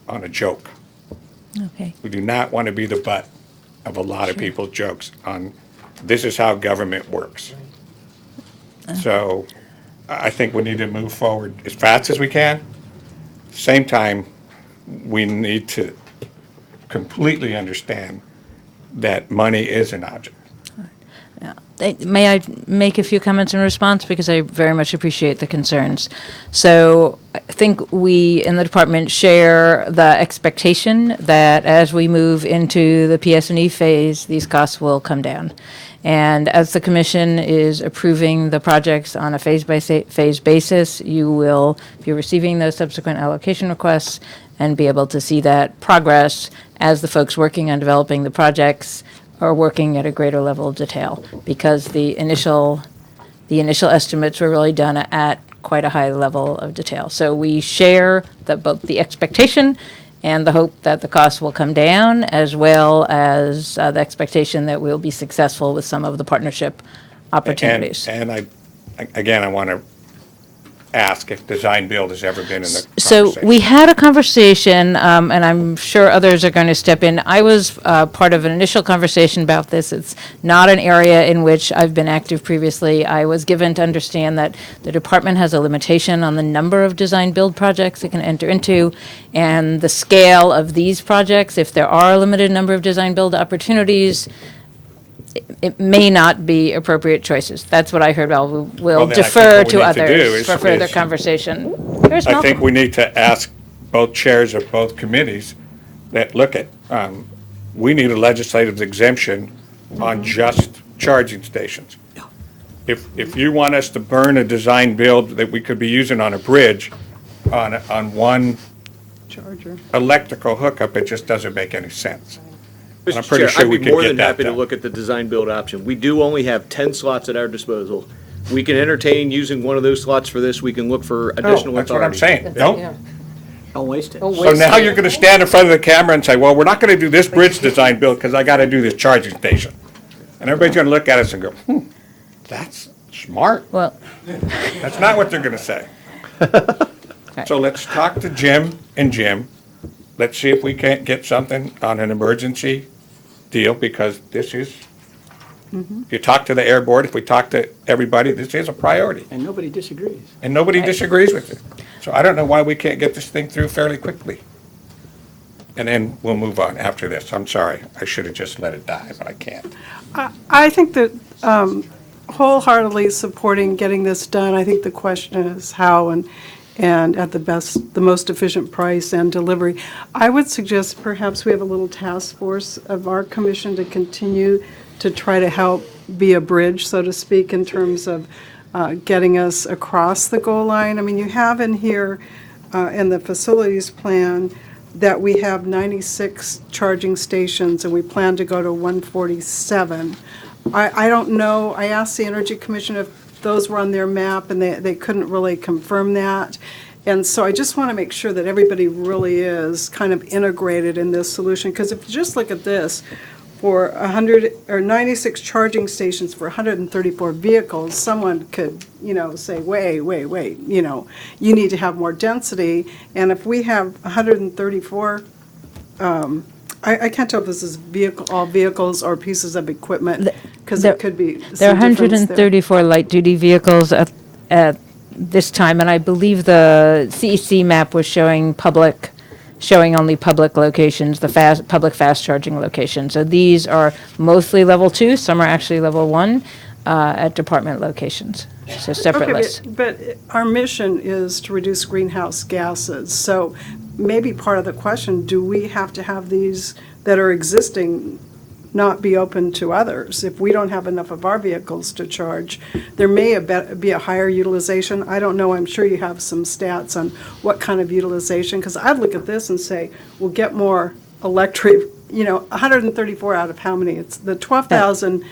a joke. Okay. We do not want to be the butt of a lot of people's jokes on, this is how government works. So I think we need to move forward as fast as we can. Same time, we need to completely understand that money is an object. May I make a few comments in response, because I very much appreciate the concerns. So I think we in the department share the expectation that as we move into the PS&E phase, these costs will come down. And as the commission is approving the projects on a phase-by-phase basis, you will be receiving those subsequent allocation requests and be able to see that progress as the folks working on developing the projects are working at a greater level of detail, because the initial estimates were really done at quite a high level of detail. So we share both the expectation and the hope that the costs will come down, as well as the expectation that we'll be successful with some of the partnership opportunities. And I want to ask if design build has ever been in the So conversation. we had a conversation, and I'm sure others are going to step in. I was part of an initial conversation about this. It's not an area in which I've been active previously. I was given to understand that the department has a limitation on the number of design build projects it can enter into, and the scale of these projects. If there are a limited number of design build opportunities, it may not be appropriate choices. That's what I heard. We'll Well, then I think defer what we to need to do others is- for further is- conversation. Here's I think Malcolm. we need to ask both chairs of both committees that look at, we need a legislative exemption on just charging stations. If you want us to burn a design build that we could be using on a bridge on one Charger. electrical hookup, it just doesn't make any sense. And I'm Mr. pretty Chair, sure we I'd be could more get than that happy to done. look at the design build option. We do only have 10 slots at our disposal. we can entertain using one of those slots for this. We can look for additional That's what I'm authority. saying. Yeah. Don't waste it. Don't So waste now it. you're gonna stand in front of the camera and say, well, we're not gonna do this bridge design build because I gotta do this charging station. And everybody's gonna look at us and go, that's smart. Well, That's not what they're gonna say. So let's talk to Jim and Jim. Let's see if we can't get something on an emergency deal, because this is, if you talk to the air board, if we talk to everybody, this is a priority. And nobody disagrees. And nobody disagrees with it. So I don't know why we can't get this thing through fairly quickly. And then we'll move on after this. I'm sorry. I should have just let it die, but I can't. I think that wholeheartedly supporting getting this done. I think the question is how and at the most efficient price and delivery. I would suggest perhaps we have a little task force of our commission to continue to try to help be a bridge, so to speak, in terms of getting us across the goal line. I mean, you have in here, in the facilities plan, that we have 96 charging stations and we plan to go to 147. I don't know, I asked the Energy Commission if those were on their map and they couldn't really confirm that. And so I just want to make sure that everybody really is kind of integrated in this solution, because if you just look at this, for 100 or 96 charging stations for 134 vehicles, someone could, say, wait, you need to have more density. And if we have 134, I can't tell if this is all vehicles or pieces of equipment, because it could be there are some difference there. 134 light-duty vehicles at this time, and I believe the CEC map was showing only public locations, the public fast charging locations. So these are mostly level 2, some are actually level 1 at department locations, so separate Okay, lists. but our mission is to reduce greenhouse gases, so maybe part of the question, do we have to have these that are existing not be open to others? If we don't have enough of our vehicles to charge, there may be a higher utilization. I don't know, I'm sure you have some stats on what kind of utilization, because I'd look at this and say, we'll get more electric, 134 out of how many? It's the 12,000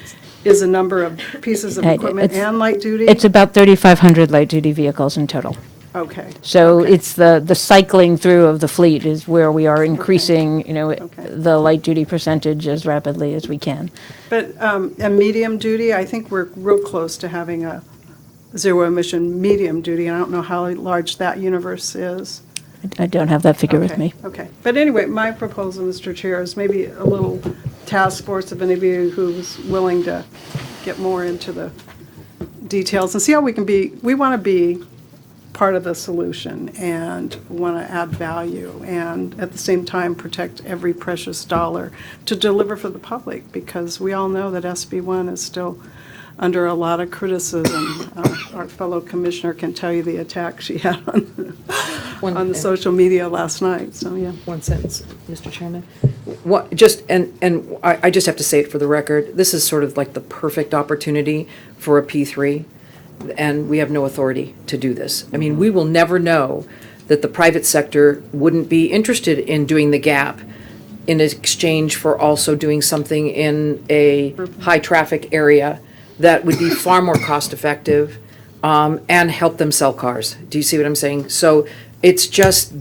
is a number of pieces of equipment and light duty? It's about 3,500 light-duty vehicles in total. Okay. So it's the cycling through of the fleet is where we are increasing, the light-duty percentage as rapidly as we can. But, and medium duty, I think we're real close to having a zero-emission medium duty, and I don't know how large that universe is. I don't have that figure with me. Okay, but anyway, my proposal, Mr. Chair, is maybe a little task force of any of you who's willing to get more into the details and see how we can we want to be part of the solution and want to add value and at the same time protect every precious dollar to deliver for the public, because we all know that SB1 is still under a lot of criticism. Our fellow commissioner can tell you the attack she had on the social media last night, so yeah. One sentence, Mr. Chairman. I just have to say it for the record, this is sort of like the perfect opportunity for a P3, and we have no authority to do this. I mean, we will never know that the private sector wouldn't be interested in doing the gap in exchange for also doing something in a high-traffic area that would be far more cost-effective and help them sell cars. Do you see what I'm saying? So it's just,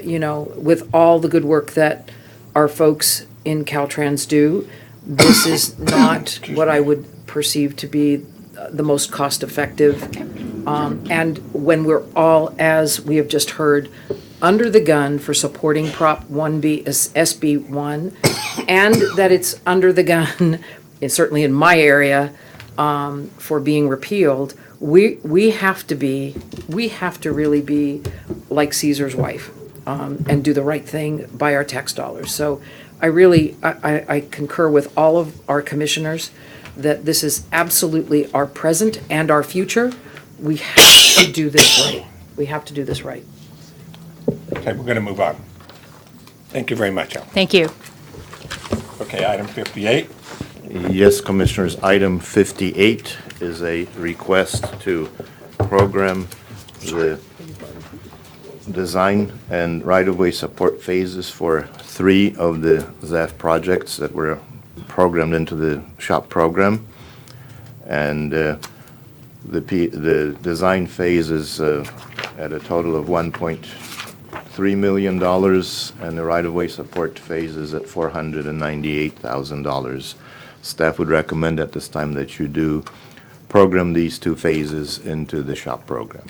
with all the good work that our folks in Caltrans do, this is not what I would perceive to be the most cost-effective. And when we're all, as we have just heard, under the gun for supporting Prop 1B, SB1, and that it's under the gun, and certainly in my area, for being repealed, we have to really be like Caesar's wife, and do the right thing by our tax dollars. So I concur with all of our commissioners that this is absolutely our present and our future. We have to do this right. We have to do this right. Okay, we're going to move on. Thank you very much, Al. Thank you. Okay, item 58. Yes, Commissioners, item 58 is a request to program the design and right-of-way support phases for 3 of the ZAF projects that were programmed into the SHOP program. And The design phase is at a total of $1.3 million, and the right-of-way support phase is at $498,000. Staff would recommend at this time that you do program these two phases into the SHOP program.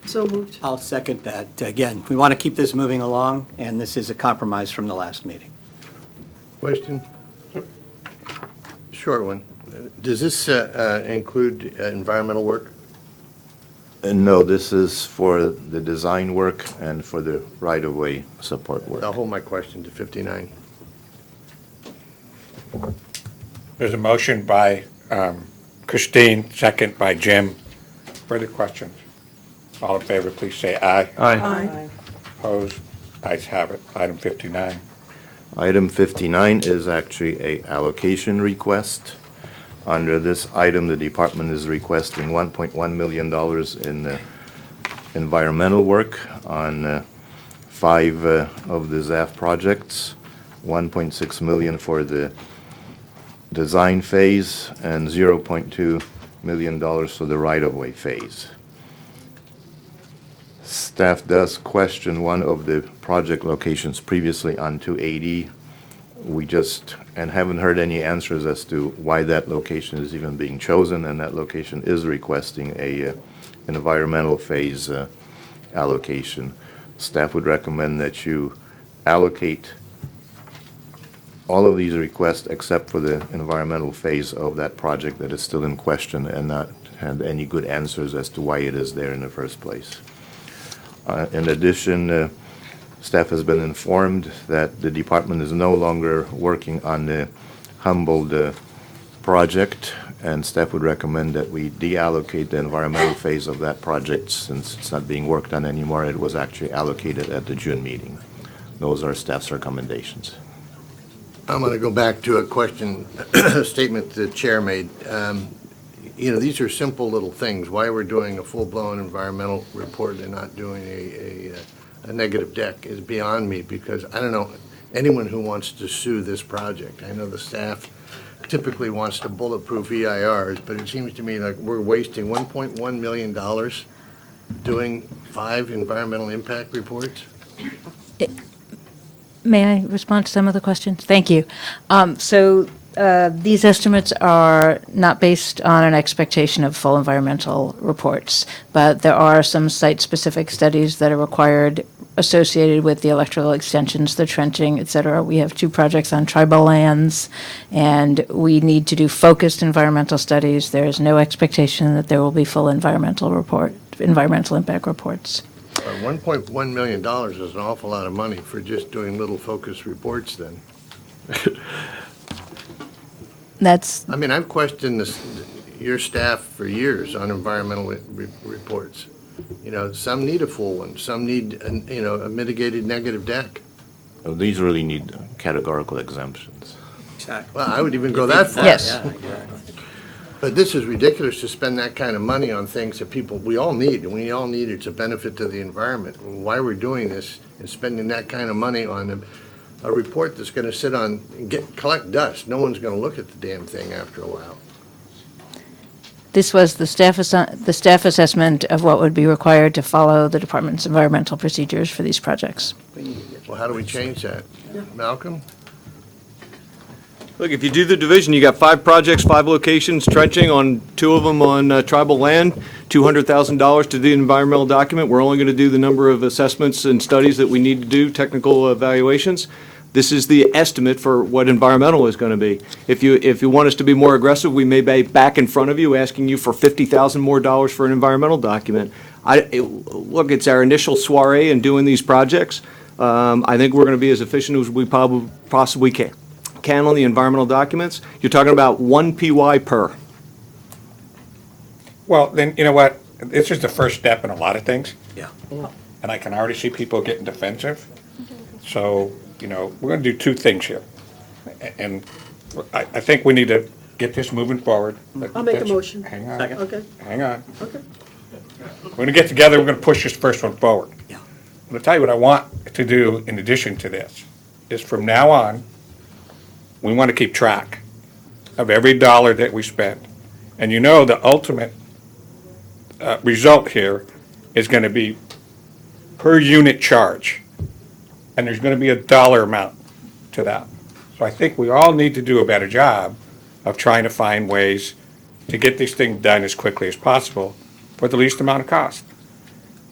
So moved. I'll second that. Again, we want to keep this moving along, and this is a compromise from the last meeting. Question? Short one. Does this include environmental work? No, this is for the design work and for the right-of-way support work. I'll hold my question to 59. There's a motion by Christine, second by Jim. Further questions? All in favor, please say aye. Aye. Opposed? Ayes have it. Item 59. Item 59 is actually a allocation request. Under this item, the department is requesting $1.1 million in environmental work on 5 of the ZAF projects, $1.6 million for the design phase, and $0.2 million for the right-of-way phase. Staff does question one of the project locations previously on 280. We just haven't heard any answers as to why that location is even being chosen, and that location is requesting an environmental phase allocation. Staff would recommend that you allocate all of these requests except for the environmental phase of that project that is still in question and not had any good answers as to why it is there in the first place. In addition, staff has been informed that the department is no longer working on the Humboldt project, and staff would recommend that we deallocate the environmental phase of that project since it's not being worked on anymore. It was actually allocated at the June meeting. Those are staff's recommendations. I'm going to go back to a question, statement the chair made. These are simple little things. Why we're doing a full-blown environmental report and not doing a negative deck is beyond me, because I don't know anyone who wants to sue this project. I know the staff typically wants to bulletproof EIRs, but it seems to me like we're wasting $1.1 million doing 5 environmental impact reports. May I respond to some of the questions? Thank you. These estimates are not based on an expectation of full environmental reports, but there are some site-specific studies that are required associated with the electrical extensions, the trenching, et cetera. We have 2 projects on tribal lands, and we need to do focused environmental studies. There is no expectation that there will be full environmental impact reports. $1.1 million is an awful lot of money for just doing little focus reports then. I've questioned your staff for years on environmental reports. Some need a full one, some need a mitigated negative deck. Well, these really need categorical exemptions. Exactly. Well, I would even go that far. Yes. Yeah, exactly. But this is ridiculous to spend that kind of money on things that we all need, and we all need it's a benefit to the environment. Why we're doing this and spending that kind of money on a report that's going to sit on, collect dust. No one's going to look at the damn thing after a while. This was the staff assessment of what would be required to follow the department's environmental procedures for these projects. Well, how do we change that? Malcolm? Look, if you do the division, you got 5 projects, 5 locations, trenching on 2 of them on tribal land, $200,000 to the environmental document. We're only going to do the number of assessments and studies that we need to do, technical evaluations. This is the estimate for what environmental is going to be. If you want us to be more aggressive, we may be back in front of you asking you for $50,000 more for an environmental document. Look, it's our initial soiree in doing these projects. I think we're going to be as efficient as we possibly can on the environmental documents. You're talking about 1 PY per. Well, then, you know what? This is the first step in a lot of things. Yeah. And I can already see people getting defensive. So, we're going to do 2 things here. And I think we need to get this moving forward. I'll make a motion. Hang on. Second. Okay. Hang on. Okay. We're going to get together, we're going to push this first one forward. Yeah. I'm going to tell you what I want to do in addition to this, is from now on, we want to keep track of every dollar that we spend. And the ultimate result here is going to be per unit charge. And there's going to be a dollar amount to that. So I think we all need to do a better job of trying to find ways to get this thing done as quickly as possible for the least amount of cost.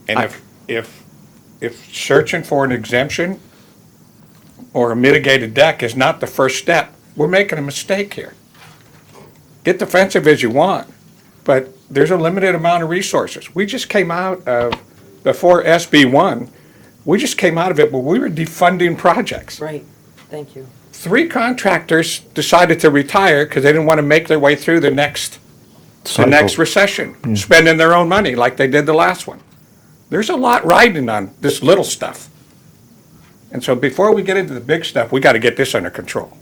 And if searching for an exemption or a mitigated deck is not the first step, we're making a mistake here. Get defensive as you want, but there's a limited amount of resources. We just came out of, before SB1, we just came out of it where we were defunding projects. Right, thank you. 3 contractors decided to retire because they didn't want to make their way through the next recession, spending their own money like they did the last one. There's a lot riding on this little stuff. And so before we get into the big stuff, we got to get this under control.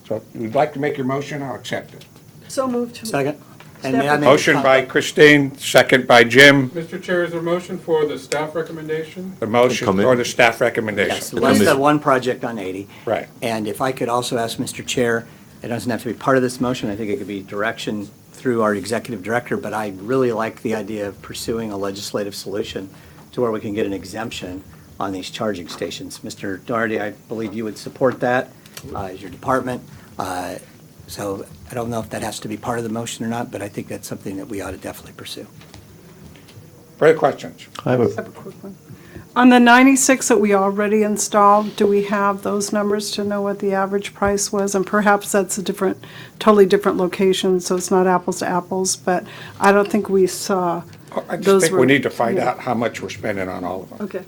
So if you'd like to make your motion, I'll accept it. So moved. Second? And may I make a Motion by comment? Christine, second by Jim. Mr. Chair, is there a motion for the staff recommendation? The motion Come in. or the staff Yes, recommendation. that's the one project on 80. Right. And if I could also ask Mr. Chair, it doesn't have to be part of this motion, I think it could be direction through our executive director, but I really like the idea of pursuing a legislative solution to where we can get an exemption on these charging stations. Mr. Doherty, I believe you would support that as your department. So I don't know if that has to be part of the motion or not, but I think that's something that we ought to definitely pursue. Further questions? I have I have a quick one. On the 96 that we already installed, do we have those numbers to know what the average price was? And perhaps that's a different, totally different location, so it's not apples to apples, but I don't think we saw. I just Those think we were- need to find yeah. out how much we're spending on all of them. Okay.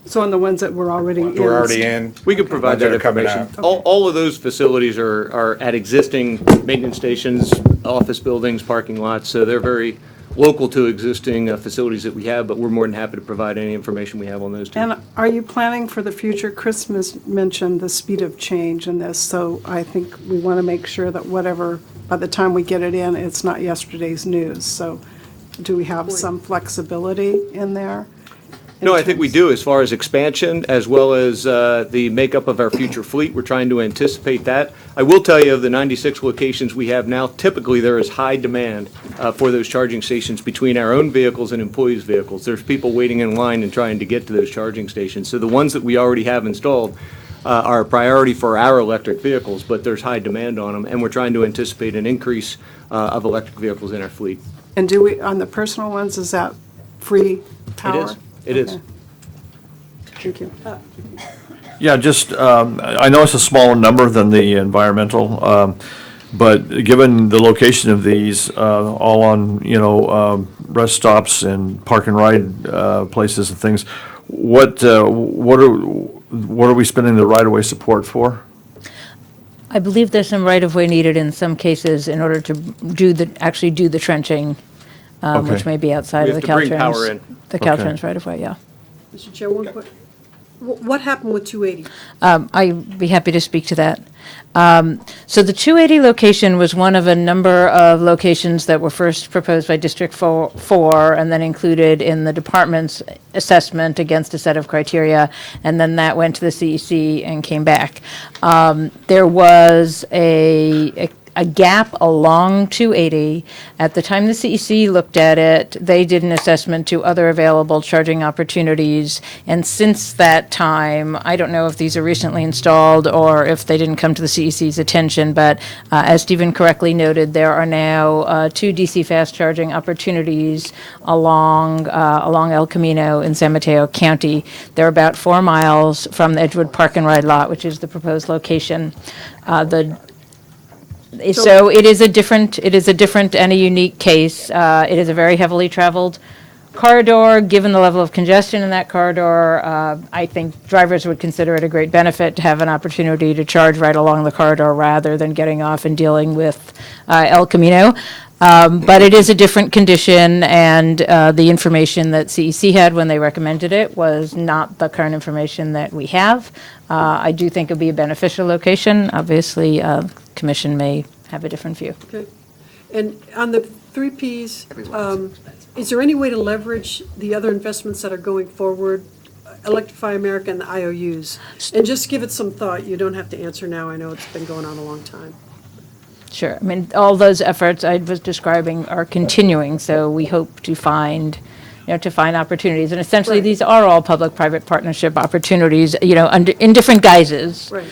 So on the ones that were already in. We're already in. We could provide Ones that that are coming information. out. All of those facilities are at existing maintenance stations, office buildings, parking lots, so they're very local to existing facilities that we have, but we're more than happy to provide any information we have on those too. And are you planning for the future? Chris mentioned the speed of change in this, so I think we want to make sure that whatever, by the time we get it in, it's not yesterday's news. So do we have some flexibility in there? No, I think we do, as far as expansion, as well as the makeup of our future fleet. We're trying to anticipate that. I will tell you, of the 96 locations we have now, typically there is high demand for those charging stations between our own vehicles and employees' vehicles. There's people waiting in line and trying to get to those charging stations. So the ones that we already have installed are a priority for our electric vehicles, but there's high demand on them, and we're trying to anticipate an increase of electric vehicles in our fleet. And do we, on the personal ones, is that free power? It is. It is. Okay. Thank you. Yeah, just, I know it's a smaller number than the environmental, but given the location of these, all on, rest stops and park and ride places and things, what are we spending the right-of-way support for? I believe there's some right-of-way needed in some cases in order to actually do the trenching, which Okay. may be outside We of have the to bring Caltrans. power in. The Okay. Caltrans right-of-way, yeah. Mr. Chair, one quick, what happened with 280? I'd be happy to speak to that. So the 280 location was one of a number of locations that were first proposed by District 4 and then included in the department's assessment against a set of criteria, and then that went to the CEC and came back. There was a gap along 280. At the time the CEC looked at it, they did an assessment to other available charging opportunities. And since that time, I don't know if these are recently installed or if they didn't come to the CEC's attention, but as Stephen correctly noted, there are now 2 DC fast charging opportunities along El Camino in San Mateo County. They're about 4 miles from the Edgewood Park and Ride lot, which is the proposed location. So it is a different and a unique case. It is a very heavily traveled corridor. Given the level of congestion in that corridor, I think drivers would consider it a great benefit to have an opportunity to charge right along the corridor rather than getting off and dealing with El Camino. But it is a different condition, and the information that CEC had when they recommended it was not the current information that we have. I do think it would be a beneficial location. Obviously, Commission may have a different view. Okay. And on the 3 Ps, is there any way to leverage the other investments that are going forward, Electrify America and the IOUs? And just give it some thought. You don't have to answer now. I know it's been going on a long time. Sure. I mean, all those efforts I was describing are continuing, so we hope to find, to find opportunities. And essentially, Right. these are all public-private partnership opportunities, in different guises. Right,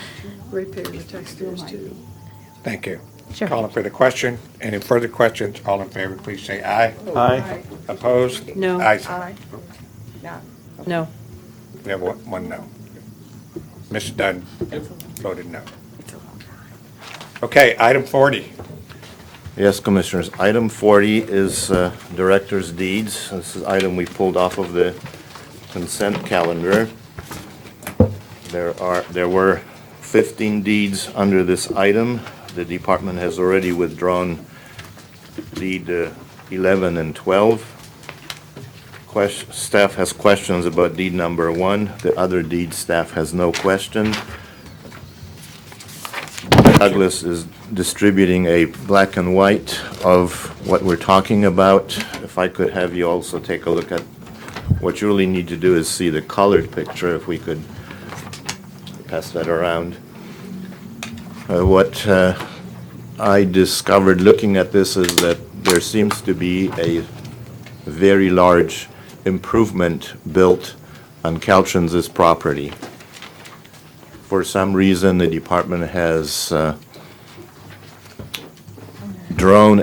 ratepayers, taxpayers too. Thank you. Sure. Calling for the question. Any further questions? All in favor, please say aye. Aye. Opposed? No. Ayes. No. We have one no. Ms. Dunn voted no. Okay, item 40. Yes, Commissioners. Item 40 is Director's Deeds. This is an item we pulled off of the consent calendar. There were 15 deeds under this item. The department has already withdrawn deed 11 and 12. Staff has questions about deed number 1. The other deed, staff has no question. Douglas is distributing a black and white of what we're talking about. If I could have you also take a look at, what you really need to do is see the colored picture, if we could pass that around. What I discovered looking at this is that there seems to be a very large improvement built on Caltrans' property. For some reason, the department has drawn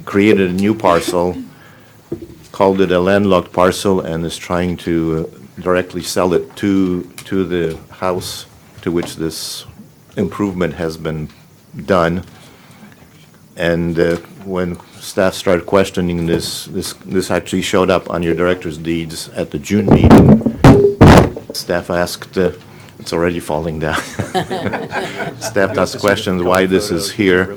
created a new parcel, called it a landlocked parcel, and is trying to directly sell it to the house to which this improvement has been done. And when staff started questioning this actually showed up on your director's deeds at the June meeting. Staff asked, it's already falling down. Staff asked questions why this is here.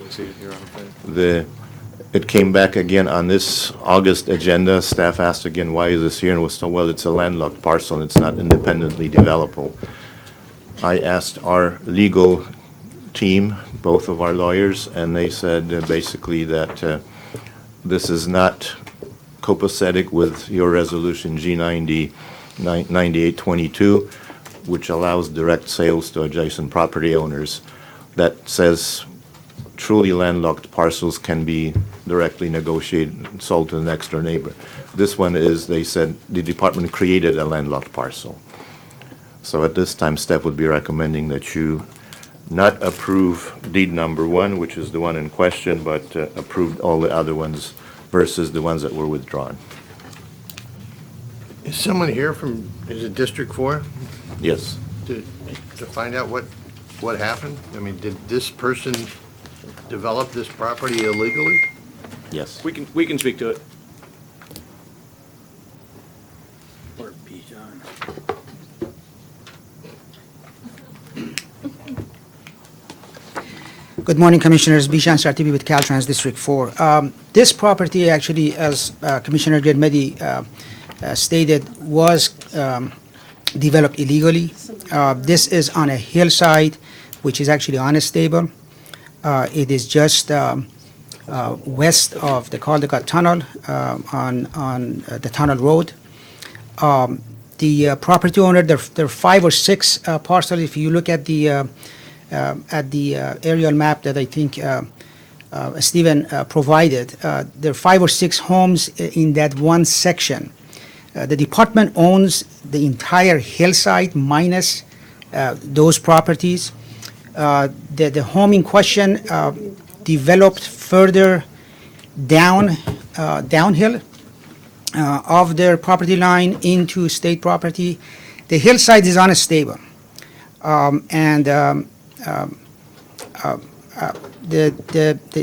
It came back again on this August agenda. Staff asked again, why is this here? And it was told, well, it's a landlocked parcel and it's not independently developable. I asked our legal team, both of our lawyers, and they said basically that this is not copacetic with your resolution G90 9822, which allows direct sales to adjacent property owners. That says truly landlocked parcels can be directly negotiated and sold to the next door neighbor. This one is, they said, the department created a landlocked parcel. So at this time, staff would be recommending that you not approve deed number 1, which is the one in question, but approve all the other ones versus the ones that were withdrawn. Is someone here from, is it District 4? Yes. To find out what happened? I mean, did this person develop this property illegally? Yes. We can speak to it. Good morning, Commissioners. Bishan Sartibi with Caltrans District 4. This property actually, as Commissioner Gedmedi stated, was developed illegally. This is on a hillside, which is actually unstable. It is just west of the Caldecott Tunnel on the tunnel road. The property owner, there are 5 or 6 parcels. If you look at the aerial map that I think Stephen provided, there are 5 or 6 homes in that one section. The department owns the entire hillside minus those properties. The home in question developed further downhill of their property line into state property. The hillside is unstable. The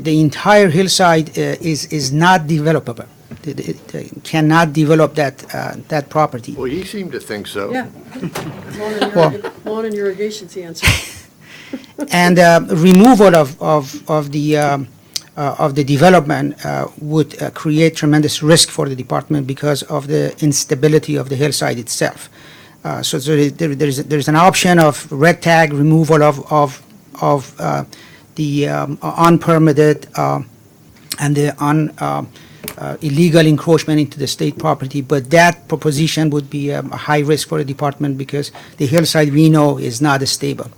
entire hillside is not developable. It cannot develop that property. Well, you seem to think so. Yeah. Lawn and irrigation's the answer. And removal of the development would create tremendous risk for the department because of the instability of the hillside itself. So there's an option of red tag removal of the unpermitted and the illegal encroachment into the state property, but that proposition would be a high risk for the department because the hillside we know is not stable.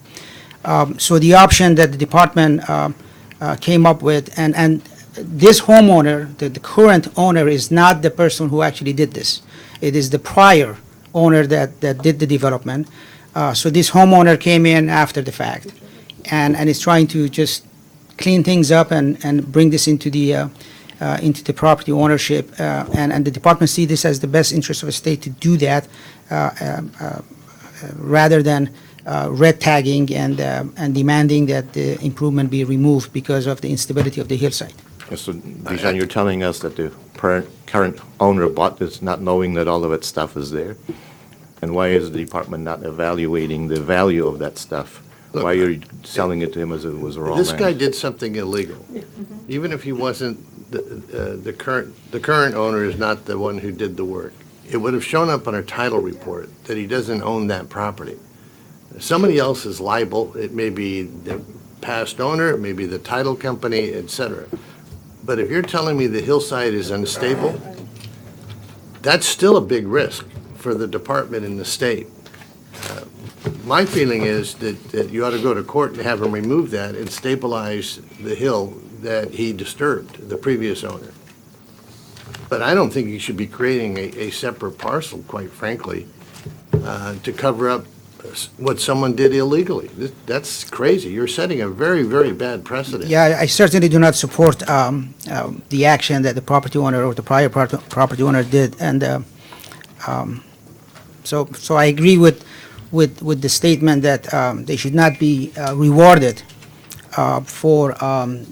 So the option that the department came up with, and this homeowner, the current owner, is not the person who actually did this. It is the prior owner that did the development. So this homeowner came in after the fact and is trying to just clean things up and bring this into the property ownership. And the department see this as the best interest of the state to do that rather than red tagging and demanding that the improvement be removed because of the instability of the hillside. So, Bijan, you're telling us that the current owner bought this not knowing that all of its stuff is there? And why is the department not evaluating the value of that stuff? Why are you selling it to him as if it was raw land? This guy did something illegal. Even if he wasn't, the current owner is not the one who did the work. It would have shown up on our title report that he doesn't own that property. Somebody else is liable. It may be the past owner, it may be the title company, et cetera. But if you're telling me the hillside is unstable, that's still a big risk for the department and the state. My feeling is that you ought to go to court and have him remove that and stabilize the hill that he disturbed, the previous owner. But I don't think you should be creating a separate parcel, quite frankly, to cover up what someone did illegally. That's crazy. You're setting a very, very bad precedent. Yeah, I certainly do not support the action that the property owner or the prior property owner did. And so I agree with the statement that they should not be rewarded for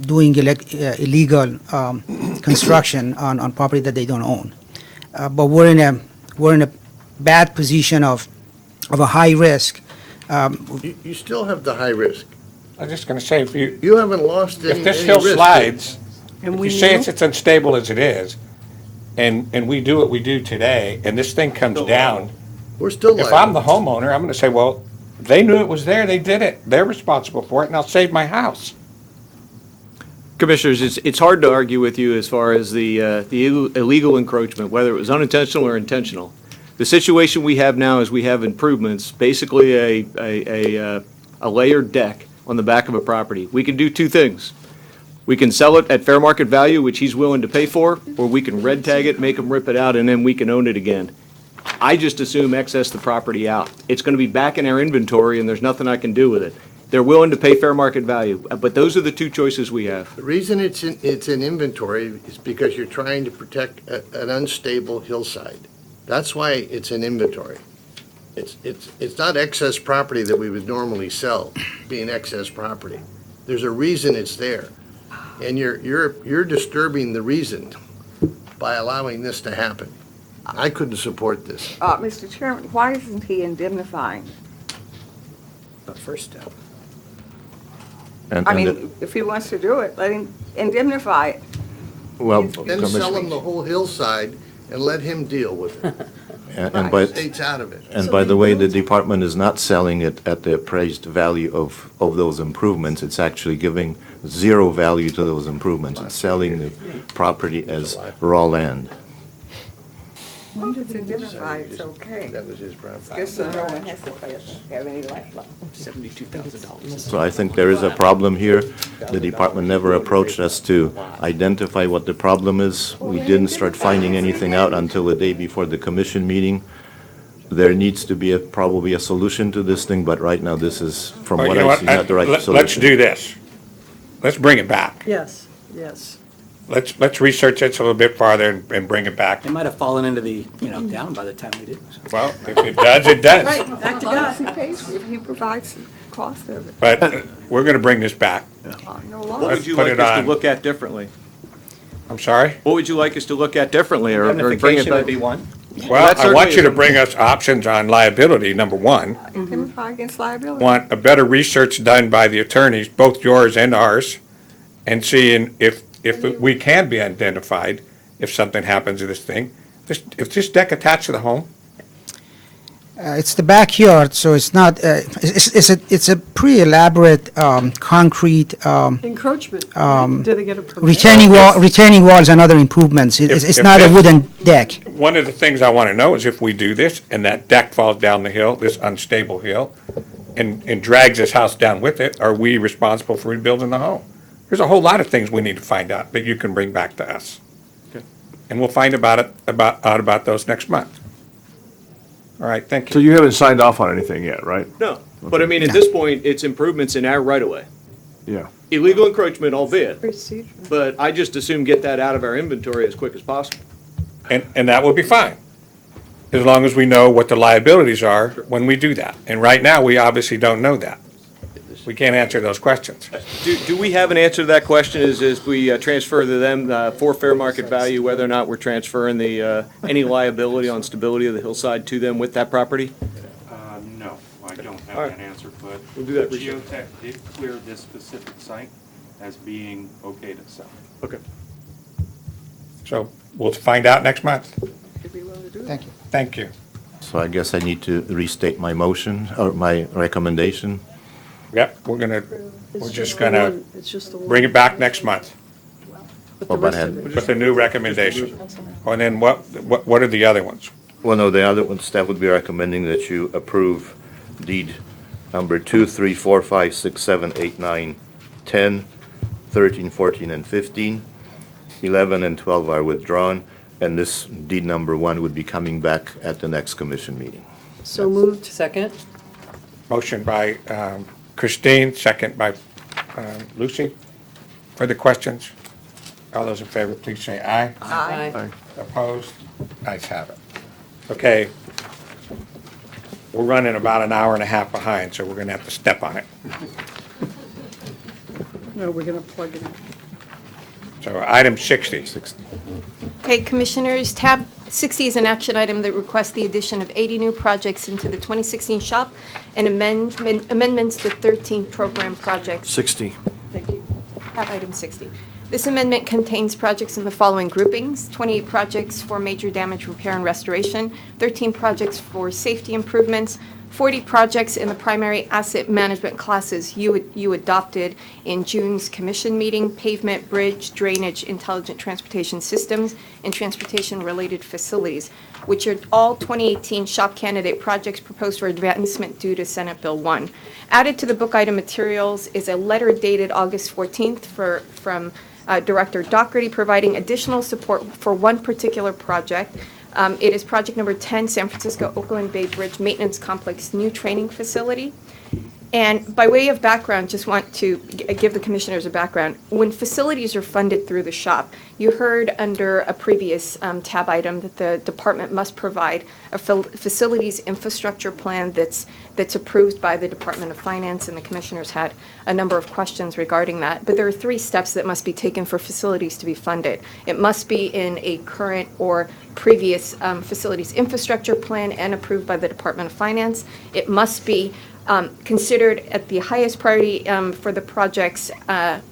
doing illegal construction on property that they don't own. But we're in a bad position of a high risk. You still have the high risk. I was just gonna say, You haven't lost any if this any hill risk. slides, And if we you say knew- it's unstable as it is, and we do what we do today, and this thing comes down, We're still if I'm liable. the homeowner, I'm gonna say, well, they knew it was there, they did it, they're responsible for it, and I'll save my house. Commissioners, it's hard to argue with you as far as the illegal encroachment, whether it was unintentional or intentional. The situation we have now is we have improvements, basically a layered deck on the back of a property. We can do two things. We can sell it at fair market value, which he's willing to pay for, or we can red tag it, make him rip it out, and then we can own it again. I just assume excess the property out. It's going to be back in our inventory, and there's nothing I can do with it. They're willing to pay fair market value, but those are the two choices we have. The reason it's in inventory is because you're trying to protect an unstable hillside. That's why it's in inventory. It's not excess property that we would normally sell, being excess property. There's a reason it's there. And you're disturbing the reason by allowing this to happen. I couldn't support this. Mr. Chairman, why isn't he indemnifying? The first step. I mean, if he wants to do it, let him indemnify it. Well, Then sell him the whole hillside and let him deal with it. and The state's out of it. And by the way, the department is not selling it at the appraised value of those improvements. It's actually giving zero value to those improvements. It's selling the property as raw land. Once it's indemnified, it's okay. That was his property. Just so no one has to have any life. $72,000. So I think there is a problem here. The department never approached us to identify what the problem is. We didn't start finding anything out until the day before the commission meeting. There needs to be probably a solution to this thing, but right now this is, from Well, what you know I see, not the right solution. Let's do this. Let's bring it back. Yes, yes. Let's research it a little bit farther and bring it back. It might have fallen into the, down by the time we did. Well, if it does, it does. Right, back to God. He pays for it, he provides the cost of it. But we're gonna bring this back. No What loss. would you put like it us to on. look at differently? I'm sorry? What would you like us to look at differently, or bring it Indemnification would back? be one. Well, that I want certainly you to is- bring us options on liability, number one. Indemnify against liability. Want a better research done by the attorneys, both yours and ours, and seeing if we can be identified if something happens to this thing. If this deck attached to the home, It's the backyard, so it's not, it's a pretty elaborate concrete Encroachment, right? Did they get a permit? retaining walls and other improvements. It's If not a this- wooden deck. one of the things I want to know is if we do this and that deck falls down the hill, this unstable hill, and drags this house down with it, are we responsible for rebuilding the home? There's a whole lot of things we need to find out that you can bring back to us. Okay. And we'll find out about those next month. All right, thank So you. you haven't signed off on anything yet, right? No, but I mean, at this point, it's improvements in our right-of-way. Yeah. Illegal encroachment, albeit, Procedure. but I just assume get that out of our inventory as quick as possible. And that will be fine, as long as we know what the liabilities are when we do that. And right now, we obviously don't know that. We can't answer those questions. Do we have an answer to that question, is we transfer to them for fair market value, whether or not we're transferring the, any liability on stability of the hillside to them with that property? No, I don't All have right. that answer, but We'll do that research. Geotech did clear this specific site as being okay to sell. Okay. So we'll find out next month. Thank you. Thank you. So I guess I need to restate my motion, or my recommendation. Yep, we're just gonna It's just the one. bring it back next month But the What about rest of had- it- with a new recommendation. And then what are the other ones? Well, no, the other one, staff would be recommending that you approve deed number 2, 3, 4, 5, 6, 7, 8, 9, 10, 13, 14, and 15. 11 and 12 are withdrawn, and this deed number 1 would be coming back at the next commission meeting. So moved. Second? Motion by Christine, second by Lucy. Further questions? All those in favor, please say aye. Aye. Opposed? Ayes have it. Okay. We're running about an hour and a half behind, so we're gonna have to step on it. No, we're going to plug it in. So item 60. Okay, Commissioners, tab 60 is an action item that requests the addition of 80 new projects into the 2016 shop and amendments to 13 program projects. 60. Thank you. Tab item 60. This amendment contains projects in the following groupings: 28 projects for major damage repair and restoration, 13 projects for safety improvements, 40 projects in the primary asset management classes you adopted in June's commission meeting: pavement, bridge, drainage, intelligent transportation systems, and transportation-related facilities, which are all 2018 shop candidate projects proposed for advancement due to Senate Bill 1. Added to the book item materials is a letter dated August 14th from Director Doherty providing additional support for one particular project. It is project number 10, San Francisco Oakland Bay Bridge Maintenance Complex New Training Facility. And by way of background, just want to give the commissioners a background. When facilities are funded through the shop, you heard under a previous tab item that the department must provide a facilities infrastructure plan that's approved by the Department of Finance, and the commissioners had a number of questions regarding that. But there are 3 steps that must be taken for facilities to be funded. It must be in a current or previous facilities infrastructure plan and approved by the Department of Finance. It must be considered at the highest priority for the project's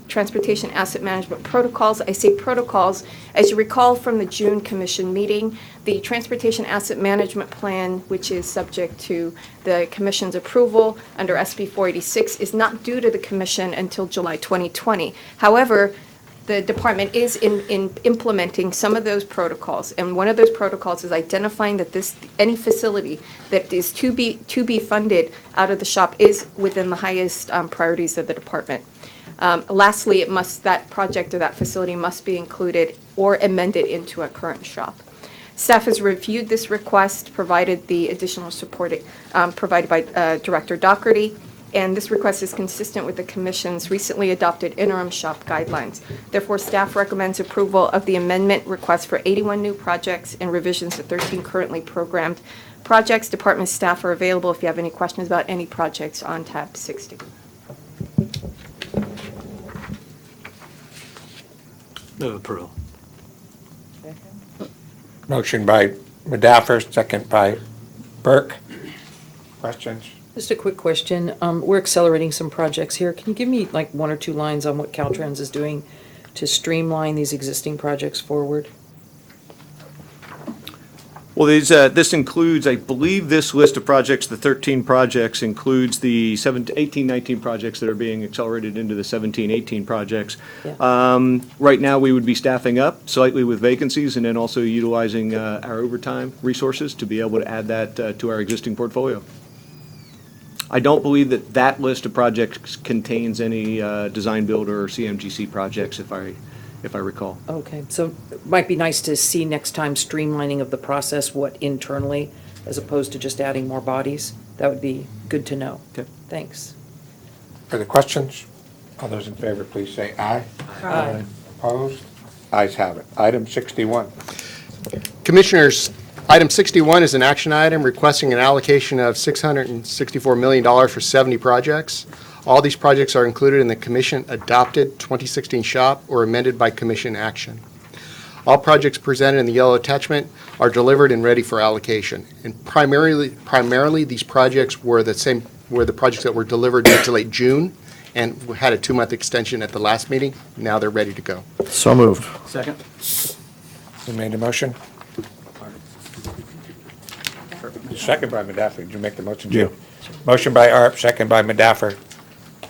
transportation asset management protocols. I say protocols, as you recall from the June commission meeting, the transportation asset management plan, which is subject to the commission's approval under SB 486, is not due to the commission until July 2020. However, the department is in implementing some of those protocols, and one of those protocols is identifying that any facility that is to be funded out of the shop is within the highest priorities of the department. Lastly, that project or that facility must be included or amended into a current shop. Staff has reviewed this request, provided the additional support provided by Director Doherty, and this request is consistent with the Commission's recently adopted interim shop guidelines. Therefore, staff recommends approval of the amendment request for 81 new projects and revisions to 13 currently programmed projects. Department staff are available if you have any questions about any projects on tab 60. Move approval. Motion by Madaffer, second by Burke. Questions? Just a quick question. We're accelerating some projects here. Can you give me like 1 or 2 lines on what Caltrans is doing to streamline these existing projects forward? Well, this includes, I believe this list of projects, the 13 projects, includes the 18, 19 projects that are being accelerated into the 17, 18 projects. Yeah. Right now, we would be staffing up slightly with vacancies and then also utilizing our overtime resources to be able to add that to our existing portfolio. I don't believe that that list of projects contains any design build or CMGC projects, if I recall. Okay, so it might be nice to see next time streamlining of the process, what internally, as opposed to just adding more bodies. That would be good to know. Okay. Thanks. Further questions? All those in favor, please say aye. Aye. Opposed? Ayes have it. Item 61. Commissioners, item 61 is an action item requesting an allocation of $664 million for 70 projects. All these projects are included in the Commission-adopted 2016 SHOP or amended by Commission action. All projects presented in the yellow attachment are delivered and ready for allocation. And primarily these projects were the projects that were delivered mid to late June and had a 2-month extension at the last meeting. Now they're ready to go. So moved. Second? Who made the motion? Second by Madaffer. Did you make the motion, Jim? Motion by Arp, second by Madaffer.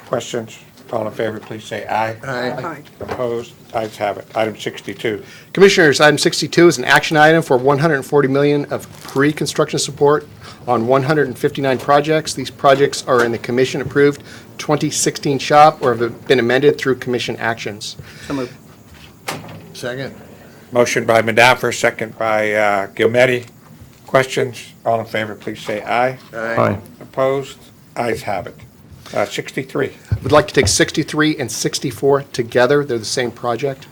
Questions? All in favor, please say aye. Aye. Opposed? Ayes have it. Item 62. Commissioners, item 62 is an action item for $140 million of pre-construction support on 159 projects. These projects are in the Commission-approved 2016 SHOP or have been amended through Commission actions. So moved. Second. Motion by Madaffer, second by Gilmetti. Questions? All in favor, please say aye. Aye. Opposed? Ayes have it. 63. Would like to take 63 and 64 together. They're the same project.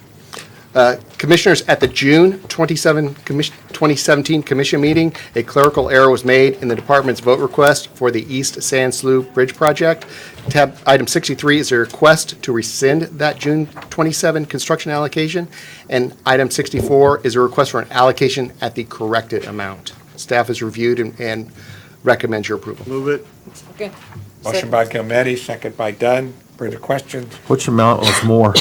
Commissioners, at the June 2017 Commission meeting, a clerical error was made in the department's vote request for the East Sand Slough Bridge project. Tab item 63 is a request to rescind that June 27 construction allocation, and item 64 is a request for an allocation at the corrected amount. Staff has reviewed and recommends your approval. Move it. Okay. Motion by Gilmetti, second by Dunn. Further questions? Which amount was more?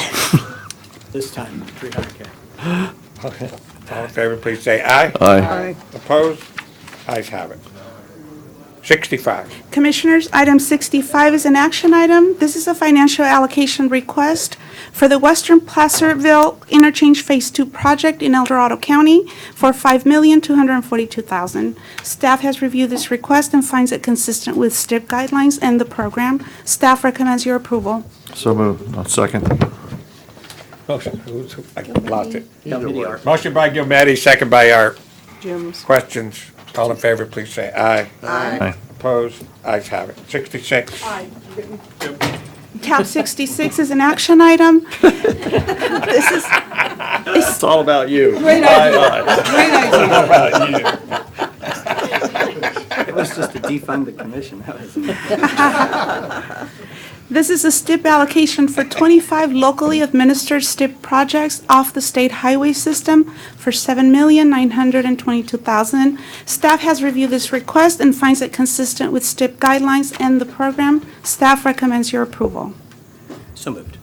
This time, 300K. All in favor, please say aye. Aye. Opposed? Ayes have it. 65. Commissioners, item 65 is an action item. This is a financial allocation request for the Western Placerville Interchange Phase 2 project in El Dorado County for $5,242,000. Staff has reviewed this request and finds it consistent with STIP guidelines and the program. Staff recommends your approval. So moved. Second. Motion. I lost it. Motion by Gilmetti, second by Art. Jim's. Questions? All in favor, please say aye. Aye. Opposed? Ayes have it. 66. Tab 66 is an action item. This is, It's all about you. Great idea. Great idea. It was just to defund the commission. That was This is a STIP allocation for 25 locally administered STIP projects off the state highway system for $7,922,000. Staff has reviewed this request and finds it consistent with STIP guidelines and the program. Staff recommends your approval. So moved.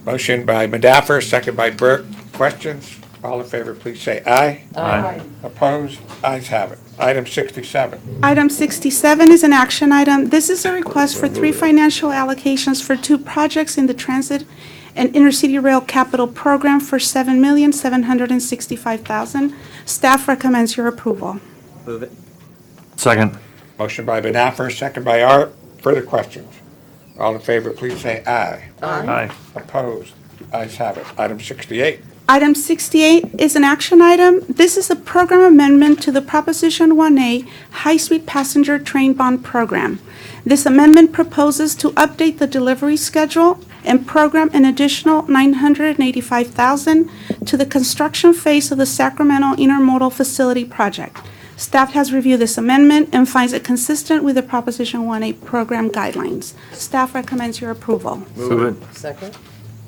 Motion by Madaffer, second by Burke. Questions? All in favor, please say aye. Aye. Opposed? Ayes have it. Item 67. Item 67 is an action item. This is a request for 3 financial allocations for 2 projects in the transit and intercity rail capital program for $7,765,000. Staff recommends your approval. Move it. Second. Motion by Madaffer, second by Art. Further questions? All in favor, please say aye. Aye. Opposed? Ayes have it. Item 68. Item 68 is an action item. This is a program amendment to the Proposition 1A High-Speed Passenger Train Bond Program. This amendment proposes to update the delivery schedule and program an additional $985,000 to the construction phase of the Sacramento Intermodal Facility Project. Staff has reviewed this amendment and finds it consistent with the Proposition 1A program guidelines. Staff recommends your approval. Move it. Second.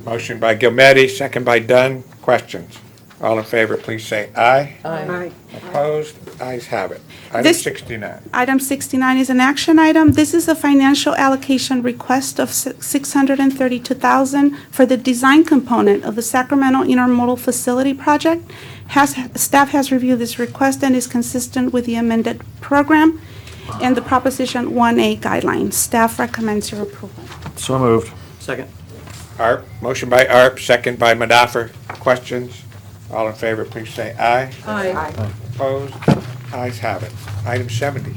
Motion by Gilmetti, second by Dunn. Questions? All in favor, please say aye. Aye. Opposed? Ayes have it. Item This- 69. Item 69 is an action item. This is a financial allocation request of $632,000 for the design component of the Sacramento Intermodal Facility Project. Staff has reviewed this request and is consistent with the amended program and the Proposition 1A guidelines. Staff recommends your approval. So moved. Second. Arp, motion by Arp, second by Madaffer. Questions? All in favor, please say aye. Aye. Opposed? Ayes have it. Item 70.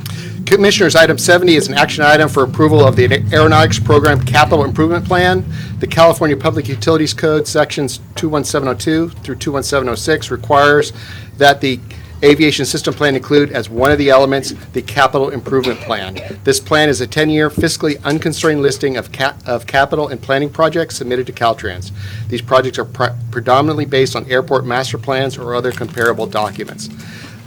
Commissioners, item 70 is an action item for approval of the Aeronautics Program Capital Improvement Plan. The California Public Utilities Code, sections 21702 through 21706, requires that the aviation system plan include as one of the elements the capital improvement plan. This plan is a 10-year fiscally unconstrained listing of capital and planning projects submitted to Caltrans. These projects are predominantly based on airport master plans or other comparable documents.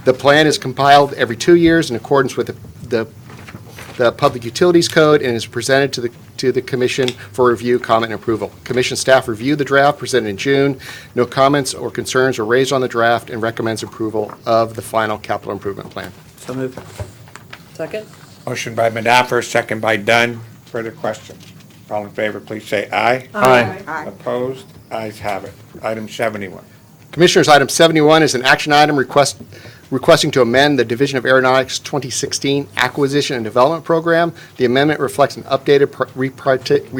The plan is compiled every 2 years in accordance with the Public Utilities Code and is presented to the Commission for review, comment, and approval. Commission staff reviewed the draft presented in June. No comments or concerns were raised on the draft and recommends approval of the final capital improvement plan. So moved. Second? Motion by Modafer, second by Dunn. Further questions? All in favor, please say aye. Aye. Opposed? Ayes have it. Item 71. Commissioners, item 71 is an action item requesting to amend the Division of Aeronautics 2016 Acquisition and Development Program. The amendment reflects an updated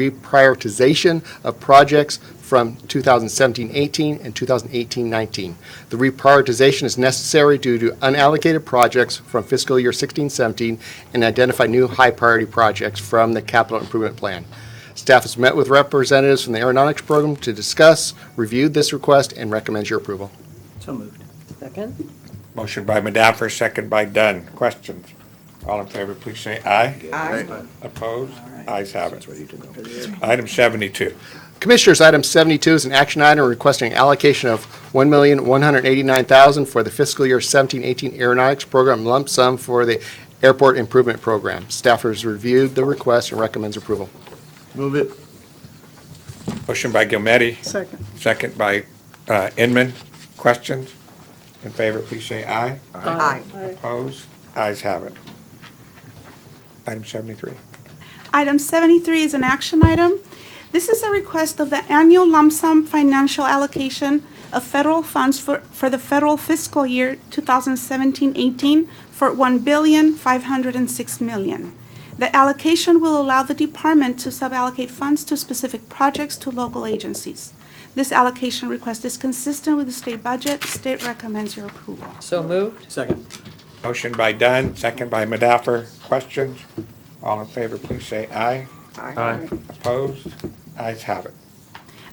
reprioritization of projects from 2017-18 and 2018-19. The reprioritization is necessary due to unallocated projects from fiscal year 16-17 and identify new high-priority projects from the capital improvement plan. Staff has met with representatives from the Aeronautics Program to discuss, reviewed this request, and recommends your approval. So moved. Second? Motion by Modafer, second by Dunn. Questions? All in favor, please say aye. Aye. Opposed? Ayes have it. Item 72. Commissioners, item 72 is an action item requesting allocation of $1,189,000 for the fiscal year 17-18 Aeronautics Program lump sum for the Airport Improvement Program. Staff has reviewed the request and recommends approval. Move it. Motion by Gilmetti, Second. second by Inman. Questions? In favor, please say aye. Aye. Opposed? Ayes have it. Item 73. Item 73 is an action item. This is a request of the annual lump sum financial allocation of federal funds for the federal fiscal year 2017-18 for $1,506,000,000. The allocation will allow the department to suballocate funds to specific projects to local agencies. This allocation request is consistent with the state budget. State recommends your approval. So moved? Second. Motion by Dunn, second by Modafer. Questions? All in favor, please say aye. Aye. Opposed? Ayes have it.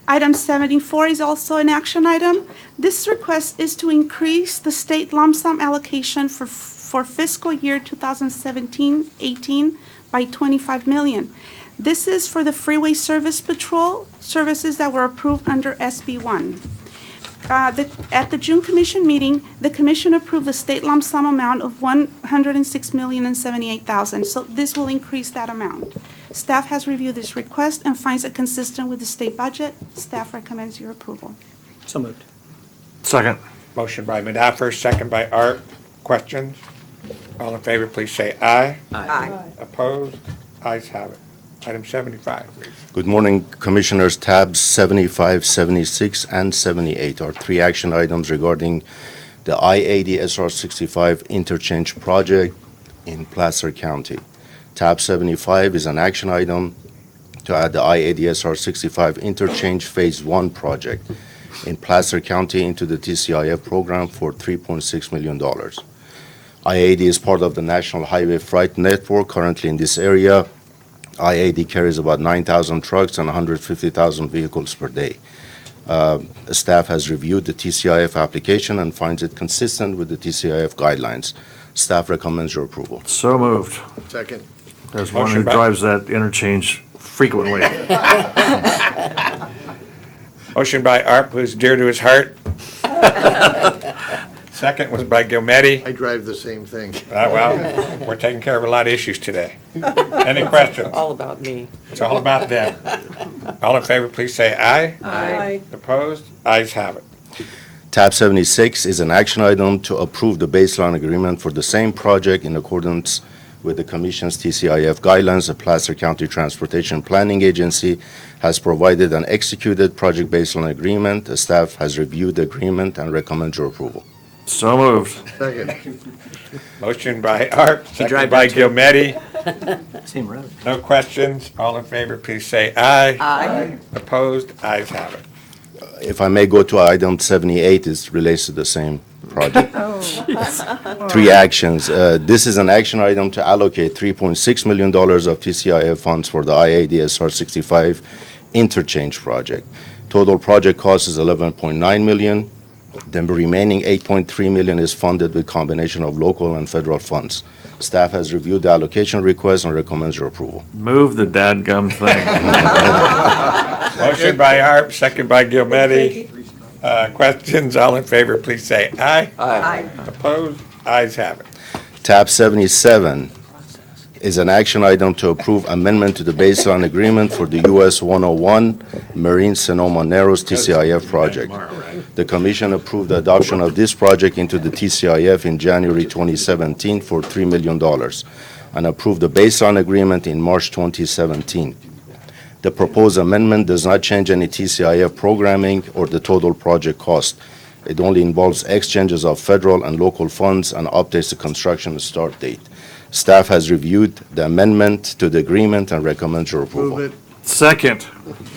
Item 74 is also an action item. This request is to increase the state lump sum allocation for fiscal year 2017-18 by $25 million. This is for the Freeway Service Patrol services that were approved under SB 1. At the June Commission meeting, the Commission approved the state lump sum amount of $106,078,000. So this will increase that amount. Staff has reviewed this request and finds it consistent with the state budget. Staff recommends your approval. So moved. Second. Motion by Modafer, second by Art. Questions? All in favor, please say aye. Aye. Opposed? Ayes have it. Item 75, please. Good morning, Commissioners. Tabs 75, 76, and 78 are three action items regarding the I-80 SR-65 interchange project in Placer County. Tab 75 is an action item to add the I-80 SR-65 interchange Phase 1 project in Placer County into the TCIF program for $3.6 million. I-80 is part of the National Highway Freight Network currently in this area. I-80 carries about 9,000 trucks and 150,000 vehicles per day. Staff has reviewed the TCIF application and finds it consistent with the TCIF guidelines. Staff recommends your approval. So moved. Second. There's one who Motion by- drives that interchange frequently. Motion by Art, who's dear to his heart. Second was by Gilmetti. I drive the same thing. Well, we're taking care of a lot of issues today. Any questions? All about me. It's all about them. All in favor, please say aye. Aye. Opposed? Ayes have it. Tab 76 is an action item to approve the baseline agreement for the same project in accordance with the Commission's TCIF guidelines. The Placer County Transportation Planning Agency has provided an executed project baseline agreement. The staff has reviewed the agreement and recommends your approval. So moved. Second. Motion by Art, second drive by that too. Gilmetti. Same road. No questions. All in favor, please say aye. Aye. Opposed? Ayes have it. If I may go to item 78, it relates to the same project. Three actions. This is an action item to allocate $3.6 million of TCIF funds for the IADSR 65 interchange project. Total project cost is $11.9 million. The remaining $8.3 million is funded with combination of local and federal funds. Staff has reviewed the allocation request and recommends your approval. Move the dadgum thing. Motion by Harp, second by Gilmetti. Questions, all in favor, please say aye. Aye. Opposed? Ayes have it. Tab 77 is an action item to approve amendment to the baseline agreement for the US 101 Marine Sonoma Narrows TCIF project. The commission approved the adoption of this project into the TCIF in January 2017 for $3 million and approved the baseline agreement in March 2017. The proposed amendment does not change any TCIF programming or the total project cost. It only involves exchanges of federal and local funds and updates the construction start date. Staff has reviewed the amendment to the agreement and recommends your approval. Second.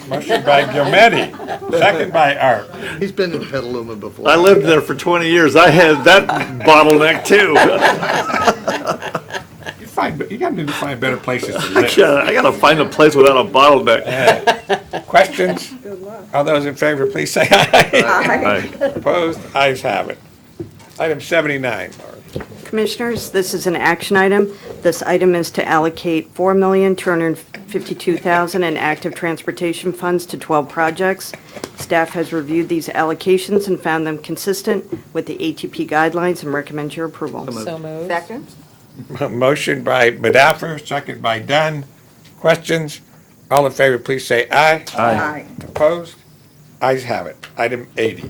Motion by Gilmetti, second by Harp. He's been in Petaluma before. I lived there for 20 years. I had that bottleneck too. You gotta need to find better places to live. I gotta find a place without a bottleneck. Questions? All those in favor, please say aye. Aye. Opposed? Ayes have it. Item 79, Laura. Commissioners, this is an action item. This item is to allocate $4,252,000 in active transportation funds to 12 projects. Staff has reviewed these allocations and found them consistent with the ATP guidelines and recommends your approval. So moved. Second? Motion by Modafer, second by Dunn. Questions? All in favor, please say aye. Aye. Opposed? Ayes have it. Item 80.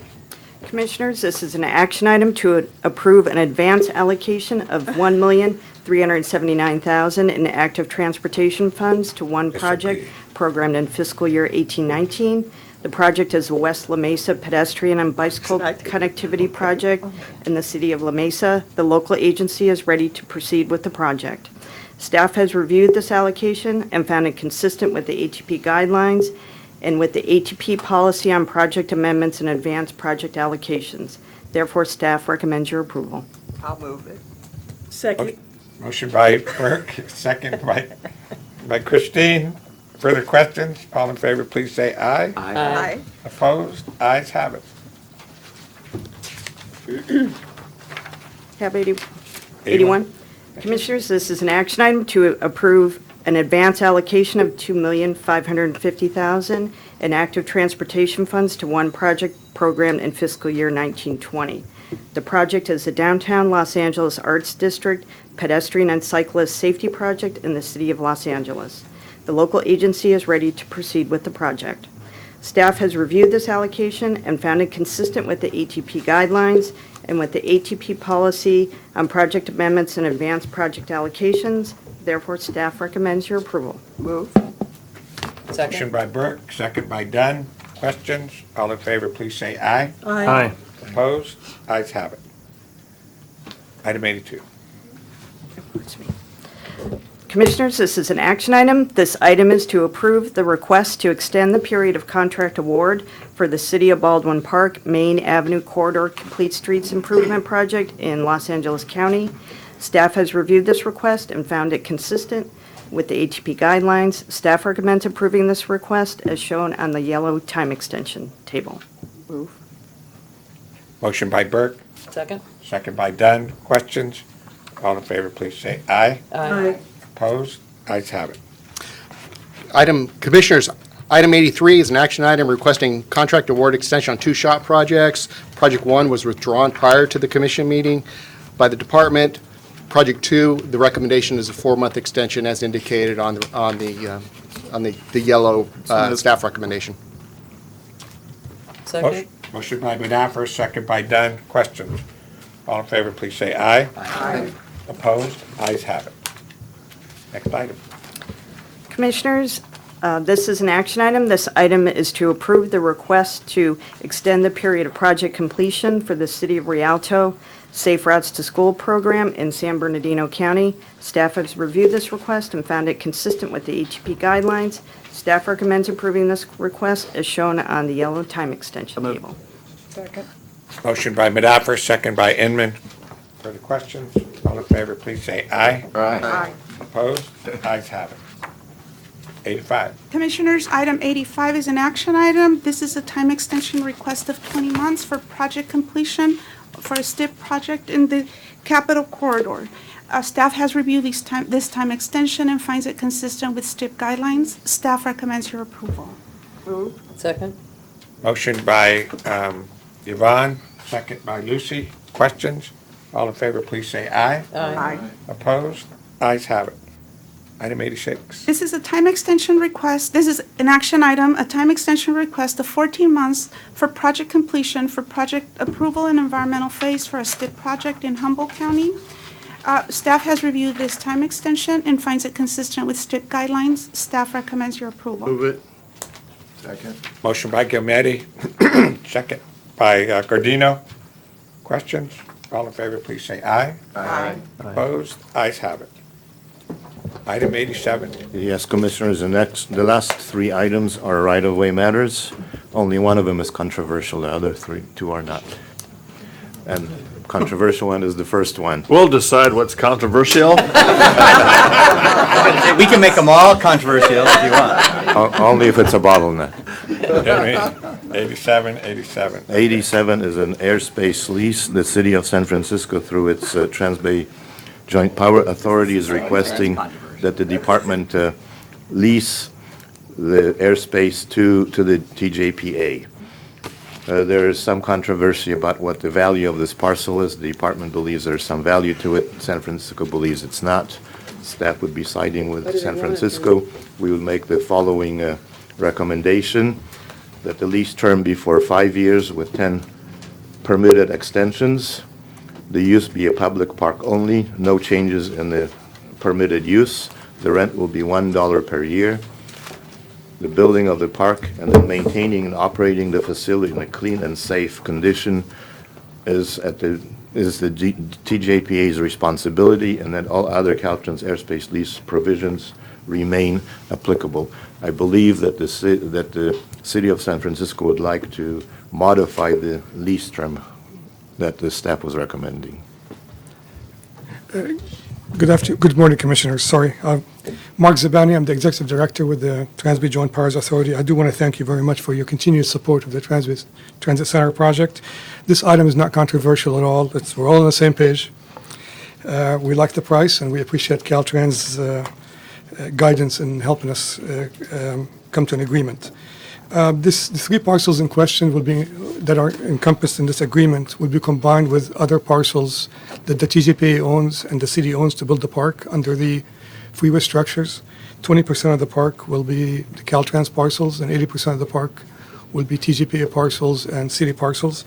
Commissioners, this is an action item to approve an advance allocation of $1,379,000 in active transportation funds to one project programmed in fiscal year 1819. The project is the West La Mesa pedestrian and bicycle connectivity project in the city of La Mesa. The local agency is ready to proceed with the project. Staff has reviewed this allocation and found it consistent with the ATP guidelines and with the ATP policy on project amendments and advanced project allocations. Therefore, staff recommends your approval. I'll move it. Second. Motion by Burke, second by Christine. Further questions? All in favor, please say aye. Aye. Opposed? Ayes have it. Tab 81. Commissioners, this is an action item to approve an advance allocation of $2,550,000 in active transportation funds to one project programmed in fiscal year 1920. The project is the Downtown Los Angeles Arts District Pedestrian and Cyclist Safety Project in the city of Los Angeles. The local agency is ready to proceed with the project. Staff has reviewed this allocation and found it consistent with the ATP guidelines and with the ATP policy on project amendments and advanced project allocations. Therefore, staff recommends your approval. Move. Motion by Burke, second by Dunn. Questions? All in favor, please say aye. Aye. Opposed? Ayes have it. Item 82. Commissioners, this is an action item. This item is to approve the request to extend the period of contract award for the City of Baldwin Park Main Avenue Corridor Complete Streets Improvement Project in Los Angeles County. Staff has reviewed this request and found it consistent with the ATP guidelines. Staff recommends approving this request as shown on the yellow time extension table. Move. Motion by Burke, Second. second by Dunn. Questions? All in favor, please say aye. Aye. Opposed? Ayes have it. Commissioners, item 83 is an action item requesting contract award extension on two SHOP projects. Project 1 was withdrawn prior to the commission meeting by the department. Project 2, the recommendation is a 4-month extension as indicated on the yellow staff recommendation. Second. Motion by Modafer, second by Dunn. Questions? All in favor, please say aye. Aye. Opposed? Ayes have it. Next item. Commissioners, this is an action item. This item is to approve the request to extend the period of project completion for the City of Rialto Safe Routes to School program in San Bernardino County. Staff has reviewed this request and found it consistent with the ATP guidelines. Staff recommends approving this request as shown on the yellow time extension table. Second. Motion by Modafer, second by Inman. Further questions? All in favor, please say aye. Aye. Opposed? Ayes have it. 85. Commissioners, item 85 is an action item. This is a time extension request of 20 months for project completion for a STIP project in the Capitol Corridor. Staff has reviewed this time extension and finds it consistent with STIP guidelines. Staff recommends your approval. Move. Second. Motion by Yvonne, second by Lucy. Questions? All in favor, please say aye. Aye. Opposed? Ayes have it. Item 86. This is a time extension request. This is an action item, a time extension request of 14 months for project completion for project approval and environmental phase for a STIP project in Humboldt County. Staff has reviewed this time extension and finds it consistent with STIP guidelines. Staff recommends your approval. Move it. Second. Motion by Gilmetti, second by Gardino. Questions? All in favor, please say aye. Aye. Opposed? Ayes have it. Item 87. Yes, Commissioners, the last three items are right-of-way matters. Only one of them is controversial, the other two are not. And controversial one is the first one. We'll decide what's controversial. We can make them all controversial if you want. Only if it's a bottleneck. 87. 87 is an airspace lease. The City of San Francisco, through its Trans-Bay Joint Power Authority, is requesting that the department lease the airspace to the TJPA. There is some controversy about what the value of this parcel is. The department believes there's some value to it. San Francisco believes it's not. Staff would be siding with San Francisco. We would make the following recommendation, that the lease term be for 5 years with 10 permitted extensions. The use be a public park only, no changes in the permitted use. The rent will be $1 per year. The building of the park and then maintaining and operating the facility in a clean and safe condition is the TJPA's responsibility, and that all other Caltrans airspace lease provisions remain applicable. I believe that the City of San Francisco would like to modify the lease term that the staff was recommending. Good morning, Commissioners. Sorry. Mark Zabani, I'm the Executive Director with the Trans-Bay Joint Powers Authority. I do want to thank you very much for your continued support of the Transit Center project. This item is not controversial at all. We're all on the same page. We like the price, and we appreciate Caltrans' guidance in helping us come to an agreement. The three parcels in question that are encompassed in this agreement will be combined with other parcels that the TGPA owns and the city owns to build the park under the freeway structures. 20% of the park will be the Caltrans parcels, and 80% of the park will be TGPA parcels and city parcels.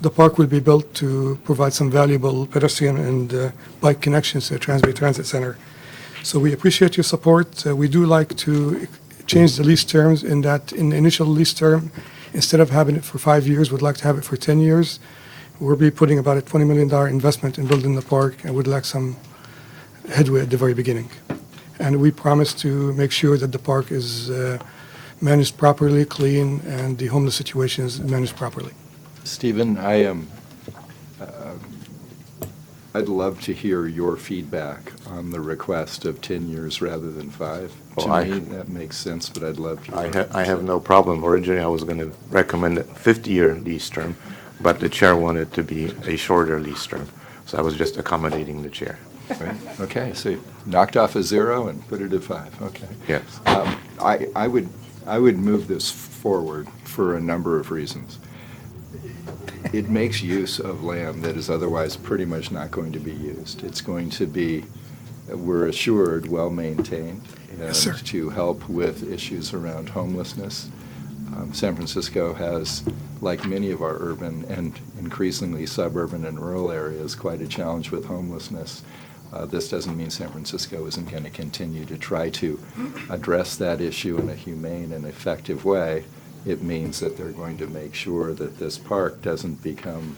The park will be built to provide some valuable pedestrian and bike connections to the Trans-Bay Transit Center. So we appreciate your support. We do like to change the lease terms in that in the initial lease term, instead of having it for 5 years, we'd like to have it for 10 years. We'll be putting about a $20 million investment in building the park, and would like some headway at the very beginning. And we promise to make sure that the park is managed properly, clean, and the homeless situation is managed properly. Stephen, I'd love to hear your feedback on the request of 10 years rather than 5. To me, that makes sense, but I'd love to. I have no problem. Originally, I was going to recommend a 50-year lease term, but the chair wanted to be a shorter lease term. So I was just accommodating the chair. Right. Okay, so you knocked off a 0 and put it at 5. Okay. Yes. I would move this forward for a number of reasons. It makes use of land that is otherwise pretty much not going to be used. It's going to be, we're assured, well-maintained, and to help with issues around homelessness. San Francisco has, like many of our urban and increasingly suburban and rural areas, quite a challenge with homelessness. This doesn't mean San Francisco isn't going to continue to try to address that issue in a humane and effective way. It means that they're going to make sure that this park doesn't become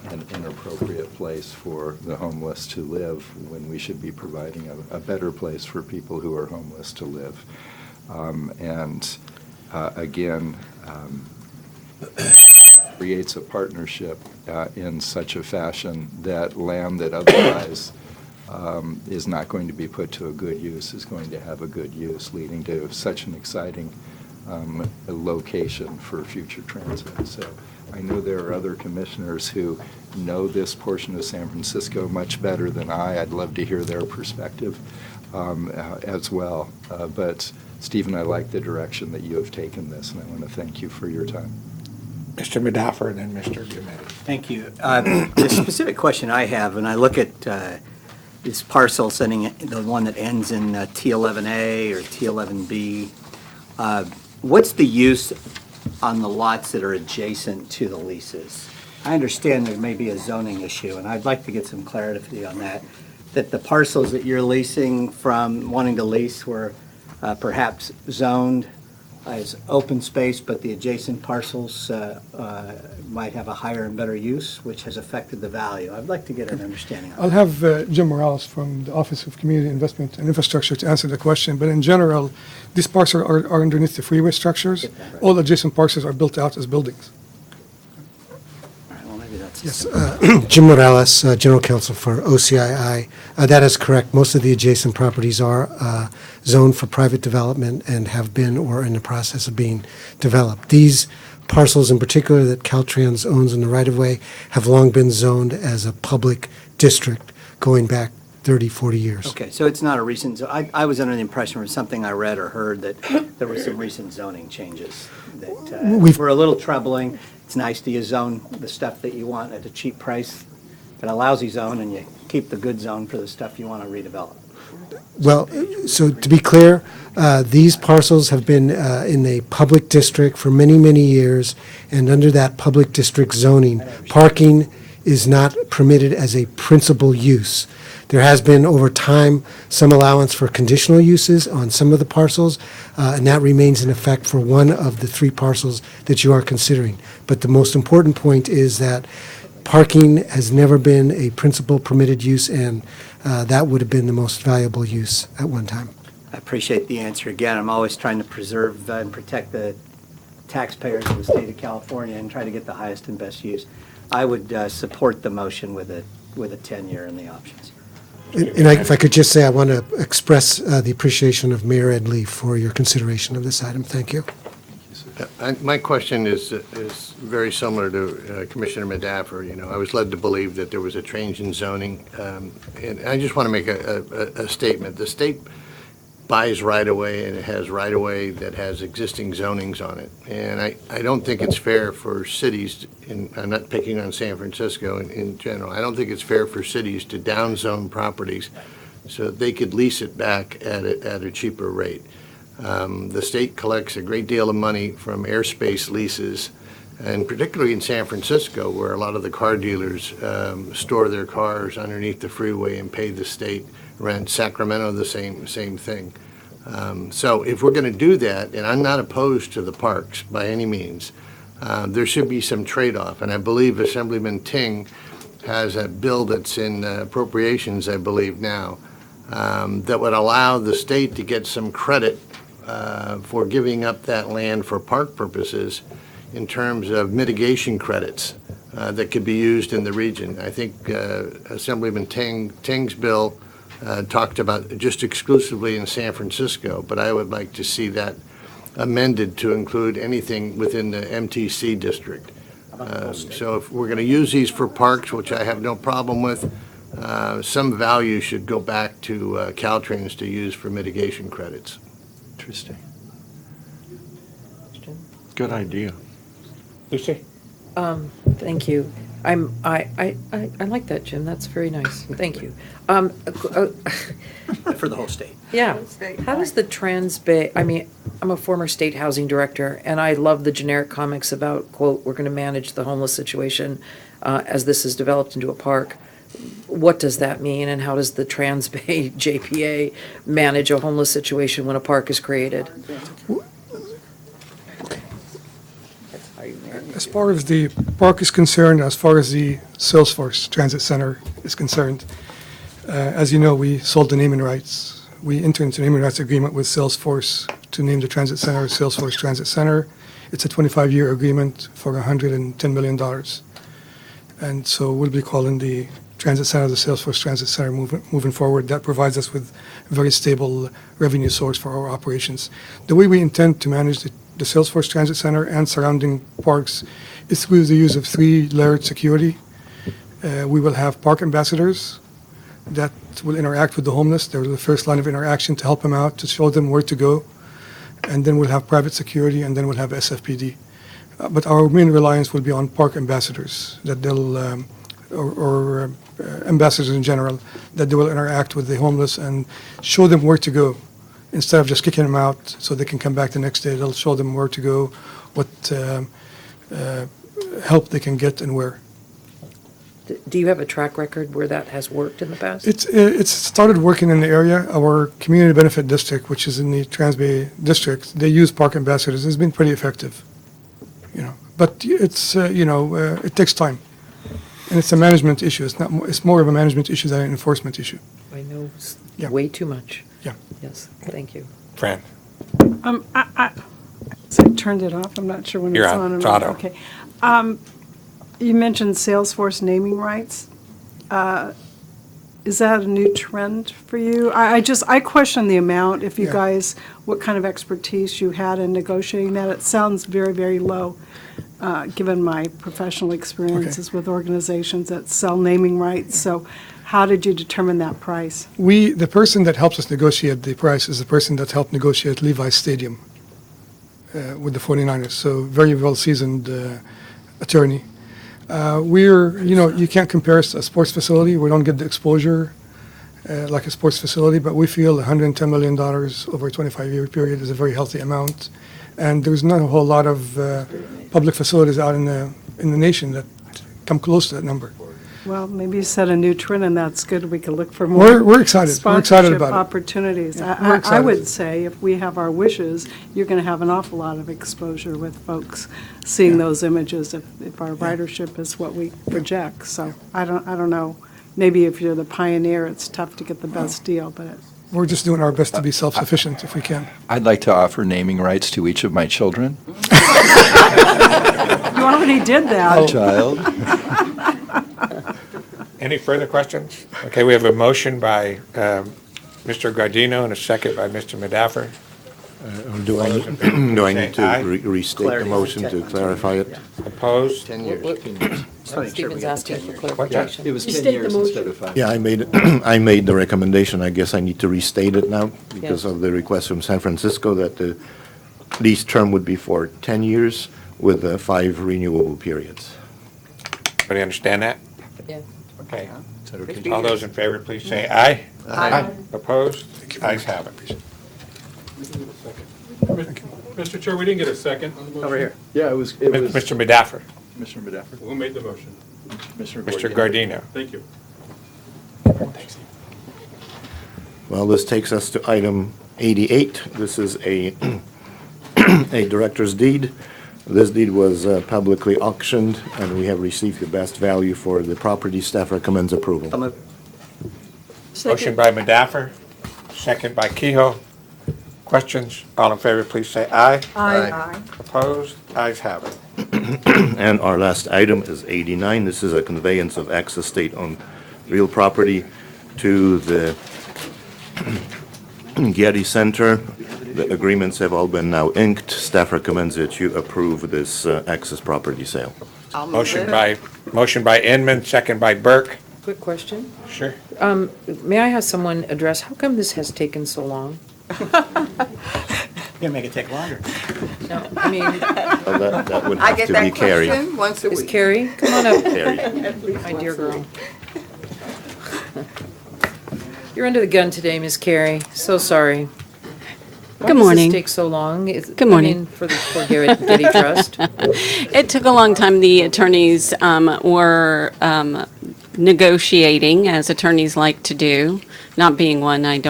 an inappropriate place for the homeless to live, when we should be providing a better place for people who are homeless to live. Again, creates a partnership in such a fashion that land that otherwise is not going to be put to a good use is going to have a good use, leading to such an exciting location for future transit. So I know there are other commissioners who know this portion of San Francisco much better than I. I'd love to hear their perspective as well. But Stephen, I like the direction that you have taken this, and I want to thank you for your time. Mr. Madaffer and then Mr. Gumetti. Thank you. The specific question I have, when I look at this parcel, the one that ends in T11A or T11B, what's the use on the lots that are adjacent to the leases? I understand there may be a zoning issue, and I'd like to get some clarity on that, that the parcels that you're leasing from, wanting to lease, were perhaps zoned as open space, but the adjacent parcels might have a higher and better use, which has affected the value. I'd like to get an understanding of that. I'll have Jim Morales from the Office of Community Investment and Infrastructure to answer the question, but in general, these parcels are underneath the freeway structures. All adjacent parcels are built out as buildings. All right, well, maybe that's Yes, Jim Morales, General Counsel for OCII. That is correct. Most of the adjacent properties are zoned for private development and have been or are in the process of being developed. These parcels in particular that Caltrans owns in the right-of-way have long been zoned as a public district going back 30, 40 years. Okay, so it's not a recent, I was under the impression from something I read or heard that there were some recent zoning changes that were a little troubling. It's nice to zone the stuff that you want at a cheap price, but a lousy zone, and you keep the good zone for the stuff you want to redevelop. Well, so to be clear, these parcels have been in a public district for many, many years, and under that public district zoning, parking is not permitted as a principal use. There has been, over time, some allowance for conditional uses on some of the parcels, and that remains in effect for one of the three parcels that you are considering. But the most important point is that parking has never been a principal permitted use, and that would have been the most valuable use at one time. I appreciate the answer. Again, I'm always trying to preserve and protect the taxpayers of the state of California and try to get the highest and best use. I would support the motion with a 10-year in the options. And if I could just say, I want to express the appreciation of Mayor Ed Lee for your consideration of this item. Thank you. My question is very similar to Commissioner Madaffer. You know, I was led to believe that there was a change in zoning, and I just want to make a statement. The state buys right-of-way, and it has right-of-way that has existing zonings on it. And I don't think it's fair for cities, and I'm not picking on San Francisco in general, I don't think it's fair for cities to downzone properties so that they could lease it back at a cheaper rate. The state collects a great deal of money from airspace leases, and particularly in San Francisco, where a lot of the car dealers store their cars underneath the freeway and pay the state rent. Sacramento, the same thing. So if we're going to do that, and I'm not opposed to the parks by any means, there should be some trade-off. And I believe Assemblyman Ting has a bill that's in appropriations, I believe now, that would allow the state to get some credit for giving up that land for park purposes in terms of mitigation credits that could be used in the region. I think Assemblyman Ting's bill talked about just exclusively in San Francisco, but I would like to see that amended to include anything within the MTC district. So if we're going to use these for parks, which I have no problem with, some value should go back to Caltrans to use for mitigation credits. Interesting. Good idea. Lucy? Thank you. I like that, Jim. That's very nice. Thank you. For the whole state. Yeah. How does the Trans Bay, I mean, I'm a former state housing director, and I love the generic comments about, quote, we're going to manage the homeless situation as this is developed into a park. What does that mean, and how does the Trans Bay JPA manage a homeless situation when a park is created? As far as the park is concerned, as far as the Salesforce Transit Center is concerned, as you know, we sold the naming rights. We entered into a naming rights agreement with Salesforce to name the transit center Salesforce Transit Center. It's a 25-year agreement for $110 million. And so we'll be calling the Transit Center the Salesforce Transit Center moving forward. That provides us with a very stable revenue source for our operations. The way we intend to manage the Salesforce Transit Center and surrounding parks is through the use of 3-layered security. We will have park ambassadors that will interact with the homeless. They're the first line of interaction to help them out, to show them where to go. And then we'll have private security, and then we'll have SFPD. But our main reliance will be on park ambassadors, that they'll, or ambassadors in general, that they will interact with the homeless and show them where to go. Instead of just kicking them out so they can come back the next day, they'll show them where to go, what help they can get and where. Do you have a track record where that has worked in the past? It's started working in the area. Our community benefit district, which is in the Trans-Bay district, they use park ambassadors. It's been pretty effective, But it's it takes time, and it's a management issue. It's more of a management issue than an enforcement issue. I know way too much. Yeah. Yes, thank you. Fran? So I turned it off. I'm not sure when You're it's on. on. It's and off. auto. Okay. You mentioned Salesforce naming rights. Is that a new trend for you? I question the amount, if you guys, what kind of expertise you had in negotiating that. It sounds very, very low, given my professional experiences with organizations that sell naming rights. So how did you determine that price? The person that helps us negotiate the price is the person that helped negotiate Levi's Stadium with the 49ers, so very well-seasoned attorney. You can't compare us to a sports facility. We don't get the exposure like a sports facility, but we feel $110 million over a 25-year period is a very healthy amount. And there's not a whole lot of public facilities out in the nation that come close to that number. Well, maybe you set a new trend, and that's good. We can look for more. We're excited. We're excited about it. Opportunities. Yeah, we're I excited. would say if we have our wishes, you're going to have an awful lot of exposure with folks seeing those images if our ridership is what we project. So I don't know. Maybe if you're the pioneer, it's tough to get the best deal, but We're just doing our best to be self-sufficient if we can. I'd like to offer naming rights to each of my children. you already did that. Child. Any further questions? Okay, we have a motion by Mr. Gardino and a second by Mr. Medaffer. Do I need to restate the motion to clarify it? Opposed? 10 years. Stephen's asking for clarification. It was 10 Restate the years instead of 5. Yeah, I made the recommendation. I guess I need to restate it now because of the request from San Francisco that the lease term would be for 10 years with 5 renewable periods. Everybody understand that? Yeah. Okay. Is that okay? All those in favor, please say aye. Aye. Opposed? Ayes have it. Mr. Chair, we didn't get a second on the motion. Over here. Yeah, it was Mr. Medaffer, Commissioner Medaffer. Who made the motion? Commissioner Mr. Gordillo. Gardino. Thank you. Well, this takes us to item 88. This is a director's deed. This deed was publicly auctioned, and we have received the best value for the property. Staff recommends approval. Motion by Medaffer, second by Kehoe. Questions? All in favor, please say aye. Aye. Opposed? Ayes have it. And our last item is 89. This is a conveyance of excess state-owned real property to the Getty Center. The agreements have all been now inked. Staff recommends that you approve this excess property sale. I'll move Motion by Inman, second by Burke. Quick question. Sure. May I have someone address, how come this has taken so long? Gonna make it take longer. No, I mean, Well, that would I have get to be that Carrie. question once a is week. Carrie, come on up. Carrie. My dear girl. You're under the gun today, Miss Carrie. So sorry. Good morning. Why does this take so long? Good morning. For Getty Trust. It took a long time. The attorneys were negotiating, as attorneys like to do. Not being one, I'm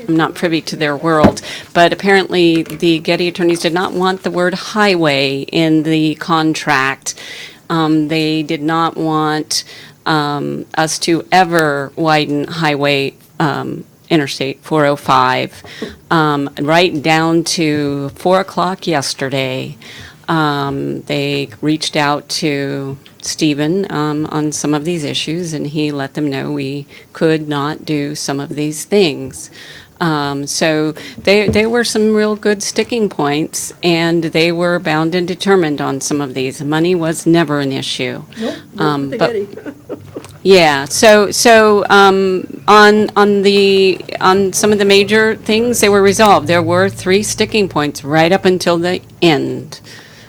not privy to their world. But apparently, the Getty attorneys did not want the word highway in the contract. They did not want us to ever widen Highway Interstate 405, right down to 4 o'clock yesterday. They reached out to Stephen on some of these issues, and he let them know we could not do some of these things. So there were some real good sticking points, and they were bound and determined on some of these. Money was never an issue. But yeah, so on some of the major things, they were resolved. There were 3 sticking points right up until the end,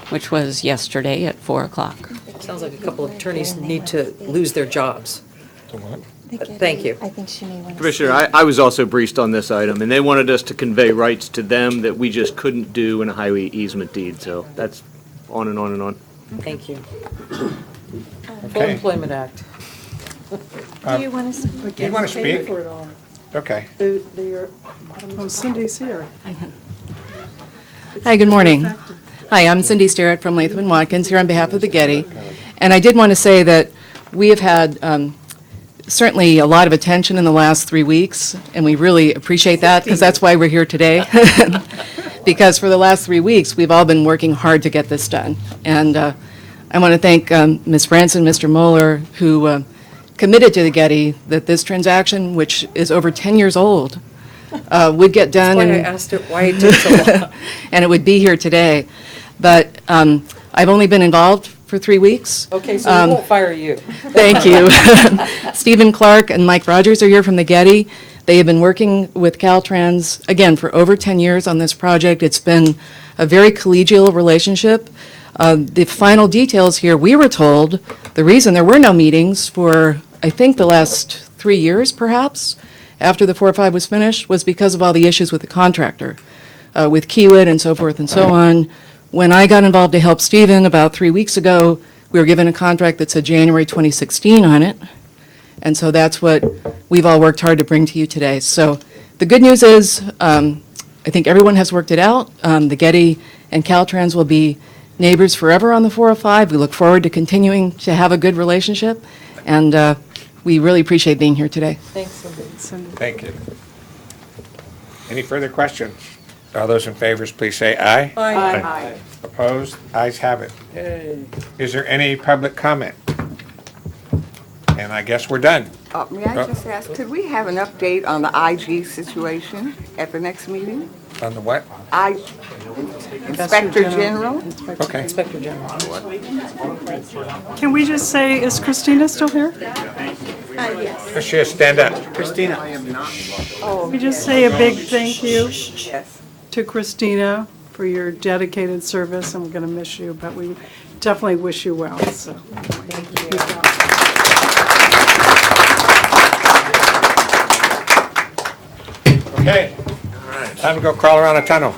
which was yesterday at 4:00. Sounds like a couple of attorneys need to lose their jobs. Thank you. I think she may want to. Commissioner, I was also briefed on this item, and they wanted us to convey rights to them that we just couldn't do in a highway easement deed, so that's on and on and on. Thank you. Full Okay. Employment Act. Do you want to? Do you want to speak? Okay. Oh, Cindy's here. Hi, good morning. Hi, I'm Cindy Sterrett from Latham and Watkins, here on behalf of the Getty. And I did want to say that we have had certainly a lot of attention in the last 3 weeks, and we really appreciate that, because that's why we're here today. Because for the last 3 weeks, we've all been working hard to get this done. And I want to thank Ms. Branson, Mr. Moeller, who committed to the Getty that this transaction, which is over 10 years old, would get done. That's why I asked it, why it took so long. And it would be here today. But I've only been involved for 3 weeks. Okay, so we won't fire you. Thank you. Stephen Clark and Mike Rogers are here from the Getty. They have been working with Caltrans, again, for over 10 years on this project. It's been a very collegial relationship. The final details here, we were told, the reason there were no meetings for, I think, the last 3 years, perhaps, after the 405 was finished, was because of all the issues with the contractor, with Kiewit and so forth and so on. When I got involved to help Stephen about 3 weeks ago, we were given a contract that said January 2016 on it. And so that's what we've all worked hard to bring to you today. So the good news is, I think everyone has worked it out. The Getty and Caltrans will be neighbors forever on the 405. We look forward to continuing to have a good relationship, and we really appreciate being here today. Thanks, Cindy. Thank you. Any further questions? All those in favor, please say aye. Aye. Opposed? Ayes have it. Is there any public comment? And I guess we're done. May I just ask, could we have an update on the IG situation at the next meeting? On the what? Inspector General? Okay. Inspector General. Can we just say, is Christina still here? Yes. Christina, stand up. Christina. We just say a big thank you Yes. to Christina for your dedicated service, and we're going to miss you, but we definitely wish you well, so. Thank you. Okay. Time to go crawl around a tunnel.